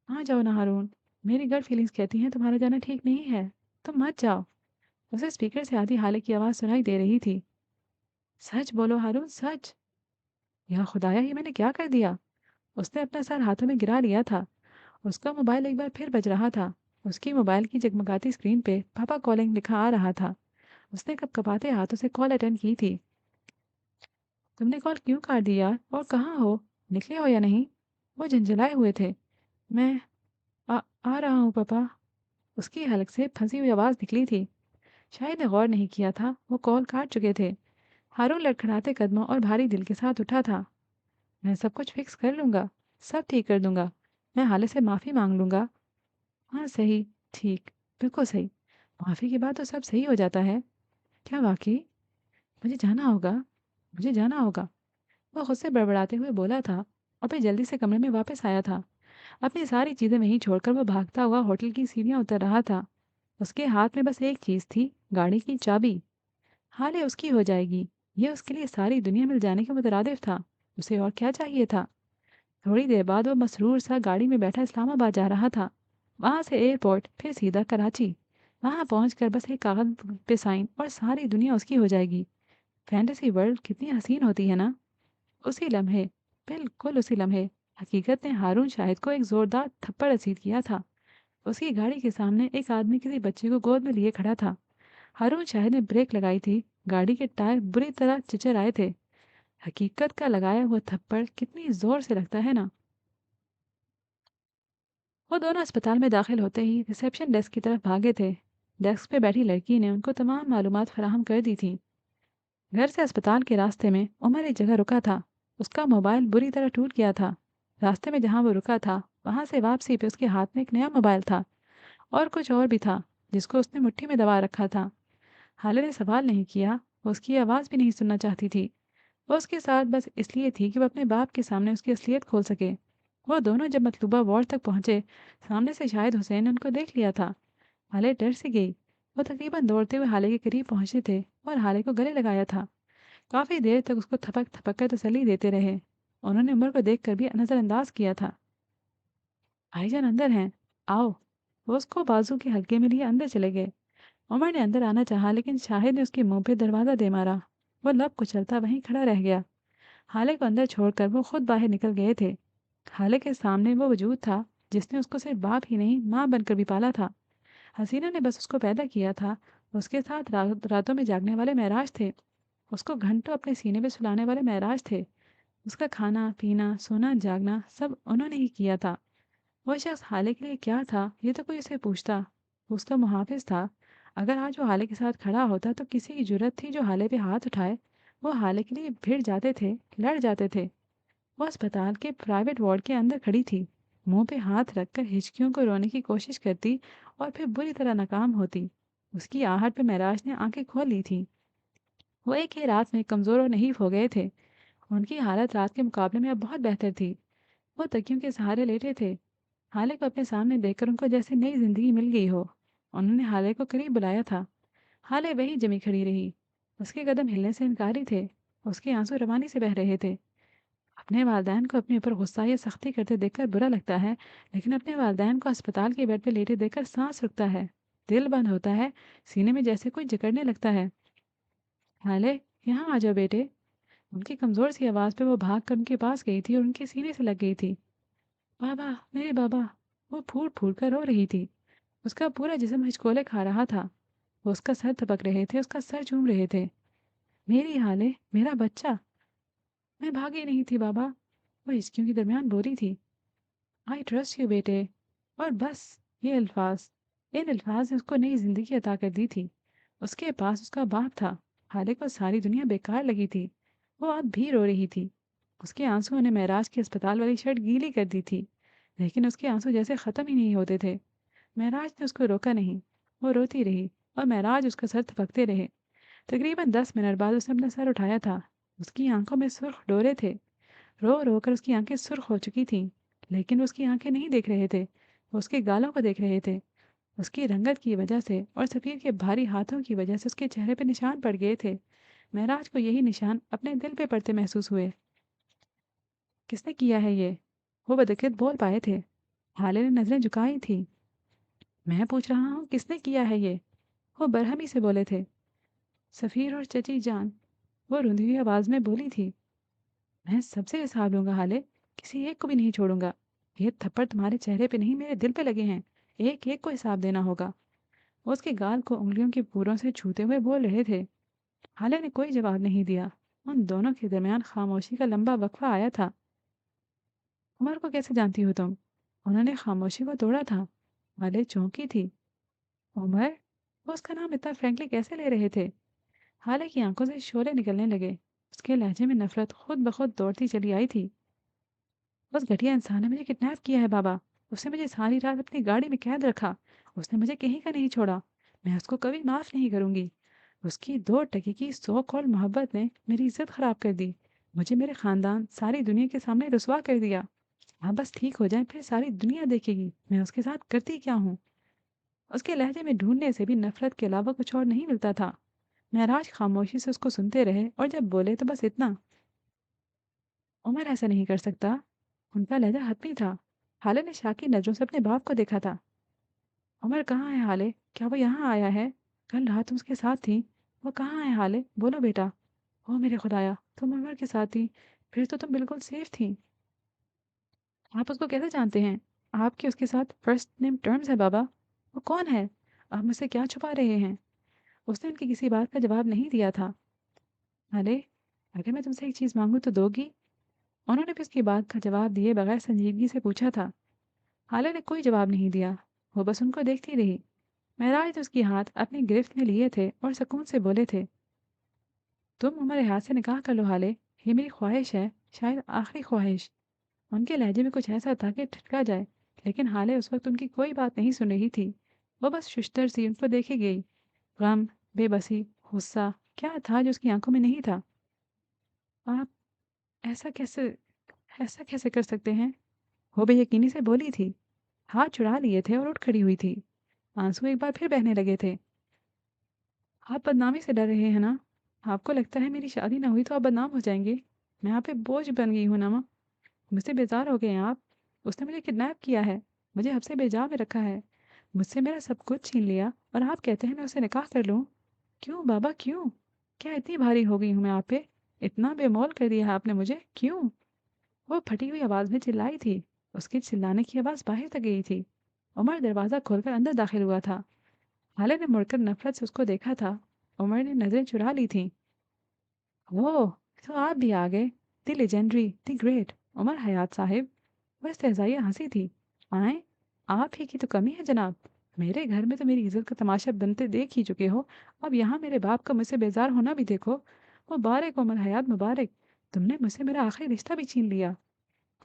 ہاں جاؤ نا ہارون، میری گٹ فیلنگز کہتی ہیں تمہارا جانا ٹھیک نہیں ہے، تم مت جاؤ۔ اسے اسپیکر سے آتی حالے کی آواز سنائی دے رہی تھی۔ سچ بولو ہارون، سچ۔ یا خدایا، یہ میں نے کیا کر دیا؟ اس نے اپنا سر ہاتھوں میں گرا لیا تھا۔ اس کا موبائل ایک بار پھر بج رہا تھا۔ اس کی موبائل کی جگمگاتی اسکرین پہ پاپا کالنگ لکھا آ رہا تھا۔ اس نے کب کپاتے ہاتھوں سے کال اٹینڈ کی تھی۔ تم نے کال کیوں کاٹ دی یار؟ اور کہاں ہو؟ نکلے ہو یا نہیں؟ وہ جھنجھلائے ہوئے تھے۔ میں آ رہا ہوں پاپا۔ اس کی حلق سے پھنسی ہوئی آواز نکلی تھی۔ شاید نے غور نہیں کیا تھا، وہ کال کاٹ چکے تھے۔ ہارون لڑکھڑاتے قدموں اور بھاری دل کے ساتھ اٹھا تھا۔ میں سب کچھ فکس کر لوں گا، سب ٹھیک کر دوں گا۔ میں حالے سے معافی مانگ لوں گا۔ ہاں صحیح، ٹھیک، بالکل صحیح۔ معافی کے بعد تو سب صحیح ہو جاتا ہے۔ کیا واقعی؟ مجھے جانا ہوگا، مجھے جانا ہوگا۔ وہ خود سے بڑبڑاتے ہوئے بولا تھا، اور پھر جلدی سے کمرے میں واپس آیا تھا۔ اپنی ساری چیزیں وہیں چھوڑ کر وہ بھاگتا ہوا ہوٹل کی سیڑھیاں اتر رہا تھا۔ اس کے ہاتھ میں بس ایک چیز تھی، گاڑی کی چابی۔ حالے اس کی ہو جائے گی، یہ اس کے لیے ساری دنیا مل جانے کے مترادف تھا۔ اسے اور کیا چاہیے تھا؟ تھوڑی دیر بعد وہ مسرور سا گاڑی میں بیٹھا اسلام آباد جا رہا تھا۔ وہاں سے ایئرپورٹ، پھر سیدھا کراچی۔ وہاں پہنچ کر بس ایک کاغذ پہ سائن، اور ساری دنیا اس کی ہو جائے گی۔ فینٹیسی ورلڈ کتنی حسین ہوتی ہے نا؟ اسی لمحے، بالکل اسی لمحے، حقیقت نے ہارون شاہد کو ایک زوردار تھپڑ رسید کیا تھا۔ اس کی گاڑی کے سامنے ایک آدمی کسی بچے کو گود میں لیے کھڑا تھا۔ ہارون شاہد نے بریک لگائی تھی، گاڑی کے ٹائر بری طرح چچر آئے تھے۔ حقیقت کا لگایا ہوا تھپڑ کتنی زور سے لگتا ہے نا؟ وہ دونوں اسپتال میں داخل ہوتے ہی ریسیپشن ڈیسک کی طرف بھاگے تھے۔ ڈیسک پہ بیٹھی لڑکی نے ان کو تمام معلومات فراہم کر دی تھی۔ گھر سے اسپتال کے راستے میں عمر ایک جگہ رکا تھا۔ اس کا موبائل بری طرح ٹوٹ گیا تھا۔ راستے میں جہاں وہ رکا تھا، وہاں سے واپسی پہ اس کے ہاتھ میں ایک نیا موبائل تھا، اور کچھ اور بھی تھا جس کو اس نے مٹھی میں دبا رکھا تھا۔ حالے نے سوال نہیں کیا، وہ اس کی آواز بھی نہیں سننا چاہتی تھی۔ وہ اس کے ساتھ بس اس لیے تھی کہ وہ اپنے باپ کے سامنے اس کی اصلیت کھول سکے۔ وہ دونوں جب مطلوبہ وارڈ تک پہنچے، سامنے سے شاہد حسین نے ان کو دیکھ لیا تھا۔ حالے ڈر سے گئی۔ وہ تقریباً دوڑتے ہوئے حالے کے قریب پہنچے تھے اور حالے کو گلے لگایا تھا۔ کافی دیر تک اس کو تھپک تھپک کر تسلی دیتے رہے۔ انہوں نے عمر کو دیکھ کر بھی نظر انداز کیا تھا۔ بھائی جان اندر ہیں، آؤ۔ وہ اس کو بازو کے ہلکے میں لیے اندر چلے گئے۔ عمر نے اندر آنا چاہا، لیکن شاہد نے اس کے منہ پہ دروازہ دے مارا۔ वो लब कुचलता वहीं खड़ा रह गया। हाले को अंदर छोड़कर वो खुद बाहर निकल गए थे। हाले के सामने वो वजूद था जिसने उसको सिर्फ बाप ही नहीं माँ बनकर भी पाला था। हसीना ने बस उसको पैदा किया था। उसके साथ रातों में जागने वाले महराज थे। उसको घंटों अपने सीने पे सुलाने वाले महराज थे। उसका खाना पीना सोना जागना सब उन्होंने ही किया था। वो शख्स हाले के लिए क्या था ये तो कोई उसे पूछता। वो उसका मुहाफिज था। अगर आज वो हाले के साथ खड़ा होता तो किसी की जरूरत थी जो हाले पे हाथ उठाए। वो हाले के लिए भिड़ जाते थे, लड़ जाते थे। वो अस्पताल के प्राइवेट वार्ड के अंदर खड़ी थी, मुंह पे हाथ रखकर हिचकियों को रोने की कोशिश करती और फिर बुरी तरह नाकाम होती। उसकी आहट पे महराज ने आंखें खोल ली थी। वो एक ही रात में कमज़ोर और नहीफ हो गए थे। उनकी हालत रात के मुकाबले में अब बहुत बेहतर थी। वो तकियों के सहारे लेटे थे। हाले को अपने सामने देखकर उनको जैसे नई जिंदगी मिल गई हो। उन्होंने हाले को करीब बुलाया था। हाले वहीं जमी खड़ी रही। उसके कदम हिलने से इनकारी थे। उसके आंसू रवानी से बह रहे थे। अपने वालदैन को अपने ऊपर गुस्सा या सख्ती करते देखकर बुरा लगता है, लेकिन अपने वालदैन को अस्पताल के बेड पर लेटे देखकर सांस रुकता है, दिल बंद होता है, सीने में जैसे कोई जकड़ने लगता है। हाले, यहाँ आ जाओ बेटे। उनकी कमज़ोर सी आवाज़ पे वो भाग कर उनके पास गई थी और उनके सीने से लग गई थी। बाबा, मेरे बाबा। वो फूट फूट कर रो रही थी। उसका पूरा जिस्म हिचकोले खा रहा था। वो उसका सर थपक रहे थे, उसका सर चूम रहे थे। मेरी हाले, मेरा बच्चा। मैं भागी नहीं थी बाबा, वो हिचकियों के दरमियान बोली थी। आई ट्रस्ट यू बेटे। और बस, ये अल्फाज, इन अल्फाज ने उसको नई जिंदगी अता कर दी थी। उसके पास उसका बाप था। हाले को सारी दुनिया बेकार लगी थी। वो अब भी रो रही थी। उसके आंसुओं ने महराज की अस्पताल वाली शर्ट गीली कर दी थी, लेकिन उसके आंसू जैसे ख़त्म ही नहीं होते थे। महराज ने उसको रोका नहीं। वो रोती रही और महराज उसका सर थपकते रहे। तकरीबन 10 मिनट बाद उसने अपना सर उठाया था। उसकी आंखों में सुर्ख डोरे थे। रो रो कर उसकी आंखें सुर्ख हो चुकी थीं, लेकिन उसकी आंखें नहीं देख रहे थे। वो उसके गालों को देख रहे थे। उसकी रंगत की वजह से और सफ़ीर के भारी हाथों की वजह से उसके चेहरे पे निशान पड़ गए थे। महराज को यही निशान अपने दिल पे पड़ते महसूस हुए। किसने किया है ये? वो बदकित बोल पाए थे। हाले ने नजरें झुकाई थी। मैं पूछ रहा हूँ किसने किया है ये? वो बरहमी से बोले थे। सफ़ीर और चची जान, वो रुंधी हुई आवाज़ में बोली थी। मैं सबसे हिसाब लूंगा हाले, किसी एक को भी नहीं छोड़ूंगा। ये थप्पड़ तुम्हारे चेहरे पे नहीं मेरे दिल पे लगे हैं। एक एक को हिसाब देना होगा। वो उसके गाल को उंगलियों के पूरों से छूते हुए बोल रहे थे। हाले ने कोई जवाब नहीं दिया। उन दोनों के दरमियान खामोशी का लंबा वक्फा आया था। उमर को कैसे जानती हो तुम? उन्होंने खामोशी को तोड़ा था। हाले चौंकी थी। उमर? वो उसका नाम इतना फ्रैंकली कैसे ले रहे थे? हाले की आंखों से शोले निकलने लगे। उसके लहजे में नफरत खुद ब खुद दौड़ती चली आई थी। उस घटिया इंसान ने मुझे किडनैप किया है बाबा। उसने मुझे सारी रात अपनी गाड़ी में कैद रखा। उसने मुझे कहीं का नहीं छोड़ा। मैं उसको कभी माफ़ नहीं करूंगी। उसकी 2 टके की सो कॉल मोहब्बत ने मेरी इज्जत खराब कर दी। मुझे मेरे खानदान सारी दुनिया के सामने रुसवा कर दिया। आप बस ठीक हो जाए फिर सारी दुनिया देखेगी मैं उसके साथ करती क्या हूँ। उसके लहजे में ढूंढने से भी नफरत के अलावा कुछ और नहीं मिलता था। महराज खामोशी से उसको सुनते रहे और जब बोले तो बस इतना। उमर ऐसा नहीं कर सकता। उनका लहजा हतमी था। हाले ने शाकी नजरों से अपने बाप को देखा था। उमर कहाँ है हाले? क्या वो यहाँ आया है? कल रात तुम उसके साथ थी। वो कहाँ है हाले? बोलो बेटा। ओ मेरे खुदाया, तुम उमर के साथ थी। फिर तो तुम बिल्कुल सेफ थी। आप उसको कैसे जानते हैं? आपके उसके साथ फर्स्ट नेम टर्म्स है बाबा। वो कौन है? आप मुझसे क्या छुपा रहे हैं? उसने उनकी किसी बात का जवाब नहीं दिया था। हाले, अगर मैं तुमसे एक चीज़ मांगूँ तो दोगी? उन्होंने भी उसकी बात का जवाब दिए बगैर संजीदगी से पूछा था। हाले ने कोई जवाब नहीं दिया। वो बस उनको देखती रही। महराज उसकी हाथ अपनी गिरफ्त में लिए थे और सुकून से बोले थे। तुम हमारे हाथ से निकाह कर लो हाले। ये मेरी ख्वाहिश है, शायद आखिरी ख्वाहिश। उनके लहजे में कुछ ऐसा था कि ठटका जाए, लेकिन हाले उस वक्त उनकी कोई बात नहीं सुन रही थी। वो बस शुश्तर सी उनको देखे गई। गम, बेबसी, गुस्सा क्या था जो उसकी आंखों में नहीं था। आप ऐसा कैसे ऐसा कैसे कर सकते हैं? वो बेयकीनी से बोली थी। हाथ छुड़ा लिए थे और उठ खड़ी हुई थी। आंसू एक बार फिर बहने लगे थे। आप बदनामी से डर रहे हैं ना? आपको लगता है मेरी शादी ना हुई तो आप बदनाम हो जाएंगे। मैं आप पे बोझ बन गई हूँ ना माँ। मुझसे बेजार हो गए हैं आप। उसने मुझे किडनैप किया है। मुझे हमसे बेजा में रखा है। मुझसे मेरा सब कुछ छीन लिया और आप कहते हैं मैं उससे निकाह कर लूँ। क्यों बाबा क्यों? क्या इतनी भारी हो गई हूँ मैं आप पे? इतना बेमौल कर दिया है आपने मुझे, क्यों? वो फटी हुई आवाज़ में चिल्लाई थी। उसके चिल्लाने की आवाज़ बाहर तक गई थी। उमर दरवाज़ा खोलकर अंदर दाखिल हुआ था। हाले ने मुड़कर नफ़रत से उसको देखा था। उमर ने नज़रें चुरा ली थीं। ओह! तो आप भी आ गए। The legendary, the great Umar Hayat साहिब। वो इस्तेज़ाइया हँसी थी। आएँ? आप ही की तो कमी है जनाब। मेरे घर में तो मेरी इज़्ज़त का तमाशा बनते देख ही चुके हो। अब यहाँ मेरे बाप का मुझसे बेज़ार होना भी देखो। मुबारक उमर हयात मुबारक। तुमने मुझसे मेरा आखिरी रिश्ता भी छीन लिया।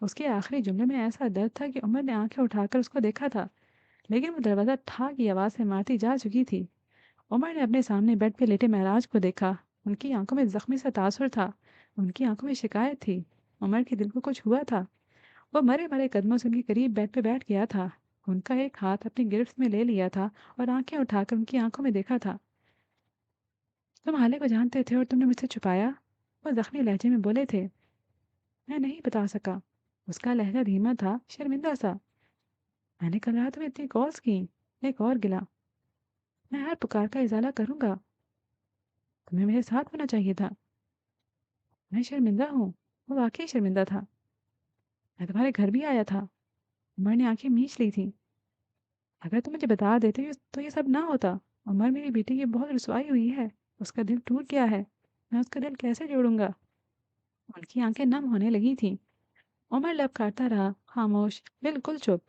उसके आखिरी जुमले में ऐसा दर्द था कि उमर ने आंखें उठाकर उसको देखा था, लेकिन वो दरवाज़ा ठा की आवाज़ से मारती जा चुकी थी। उमर ने अपने सामने बेड पे लेटे महराज को देखा। उनकी आंखों में जख्मी सा तासुर था। उनकी आंखों में शिकायत थी। उमर के दिल को कुछ हुआ था। वो मरे मरे कदमों से उनके करीब बेड पे बैठ गया था। उनका एक हाथ अपनी गिरफ्त में ले लिया था और आंखें उठाकर उनकी आंखों में देखा था। तुम हाले को जानते थे और तुमने मुझसे छुपाया। वो जख्मी लहजे में बोले थे। मैं नहीं बता सका। उसका लहजा धीमा था, शर्मिंदा सा। मैंने कल रात में इतनी कॉल्स की। एक और गिला। मैं हर पुकार का इजाला करूंगा। तुम्हें मेरे साथ होना चाहिए था। मैं शर्मिंदा हूँ। वो वाकई शर्मिंदा था। मैं तुम्हारे घर भी आया था। उमर ने आंखें मीच ली थी। अगर तुम मुझे बता देते तो ये सब ना होता। उमर मेरी बेटी की बहुत रुसवाई हुई है। उसका दिल टूट गया है। मैं उसका दिल कैसे जोड़ूंगा? उनकी आंखें नम होने लगी थीं। उमर लब काटता रहा, खामोश, बिल्कुल चुप।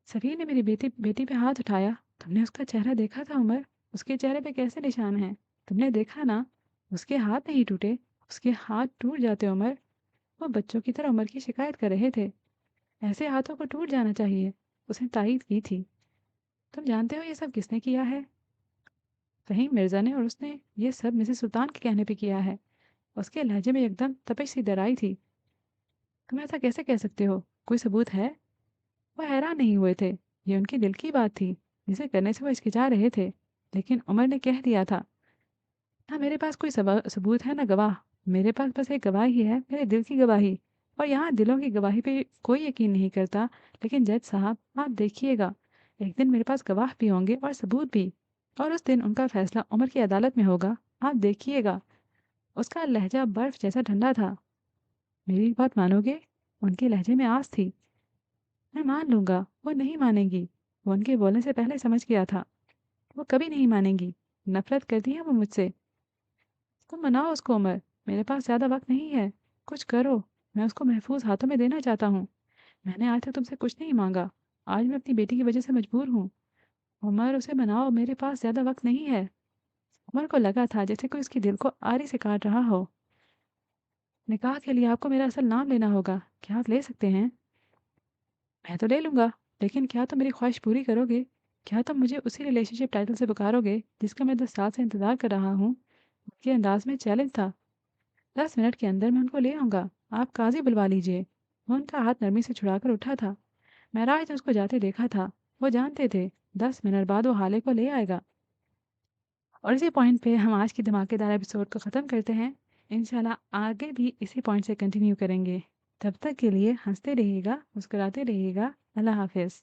सफीर ने मेरी बेटी पे हाथ उठाया। तुमने उसका चेहरा देखा था उमर? उसके चेहरे पे कैसे निशान हैं? तुमने देखा ना? उसके हाथ नहीं टूटे। उसके हाथ टूट जाते उमर। वो बच्चों की तरह उमर की शिकायत कर रहे थे। ऐसे हाथों को टूट जाना चाहिए। उसने तायीद की थी। तुम जानते हो ये सब किसने किया है? फहीम मिर्ज़ा ने, और उसने ये सब मिसेस सुल्तान के कहने पे किया है। उसके लहजे में एकदम तपिश सी दराई थी। तुम ऐसा कैसे कह सकते हो? कोई सबूत है? वो हैरान नहीं हुए थे। ये उनके दिल की बात थी जिसे करने से वो हिचकिचा रहे थे। लेकिन उमर ने कह दिया था। ना मेरे पास कोई सबूत है ना गवाह। मेरे पास बस एक गवाही है, मेरे दिल की गवाही। और यहाँ दिलों की गवाही पे कोई यकीन नहीं करता। लेकिन जज साहब, आप देखिएगा, एक दिन मेरे पास गवाह भी होंगे और सबूत भी। और उस दिन उनका फैसला उमर की अदालत में होगा। आप देखिएगा। उसका लहजा बर्फ जैसा ठंडा था। मेरी बात मानोगे? उनके लहजे में आस थी। मैं मान लूंगा। वो नहीं मानेगी। वो उनके बोलने से पहले समझ गया था। वो कभी नहीं मानेंगी। नफरत करती है वो मुझसे। तुम मनाओ उसको उमर। मेरे पास ज़्यादा वक्त नहीं है। कुछ करो। मैं उसको महफूज हाथों में देना चाहता हूँ। मैंने आज तक तुमसे कुछ नहीं मांगा। आज मैं अपनी बेटी की वजह से मजबूर हूँ। उमर, उसे मनाओ। मेरे पास ज़्यादा वक्त नहीं है। उमर को लगा था जैसे कोई उसके दिल को आरी से काट रहा हो। निकाह के लिए आपको मेरा असल नाम लेना होगा। क्या आप ले सकते हैं? मैं तो ले लूँगा। लेकिन क्या तुम मेरी ख्वाहिश पूरी करोगे? क्या तुम मुझे उसी रिलेशनशिप टाइटल से पुकारोगे जिसका मैं 10 साल से इंतज़ार कर रहा हूँ? उनके अंदाज में चैलेंज था। 10 मिनट के अंदर मैं उनको ले आऊँगा। आप काज़ी बुलवा लीजिए। वो उनका हाथ नरमी से छुड़ाकर उठा था। महराज ने उसको जाते देखा था। वो जानते थे 10 मिनट बाद वो हाले को ले आएगा। और इसी पॉइंट पे हम आज की धमाकेदार एपिसोड को ख़त्म करते हैं। इंशाल्लाह आगे भी इसी पॉइंट से कंटिन्यू करेंगे। तब तक के लिए हंसते रहिएगा, मुस्कुराते रहिएगा। अल्लाह हाफिज़।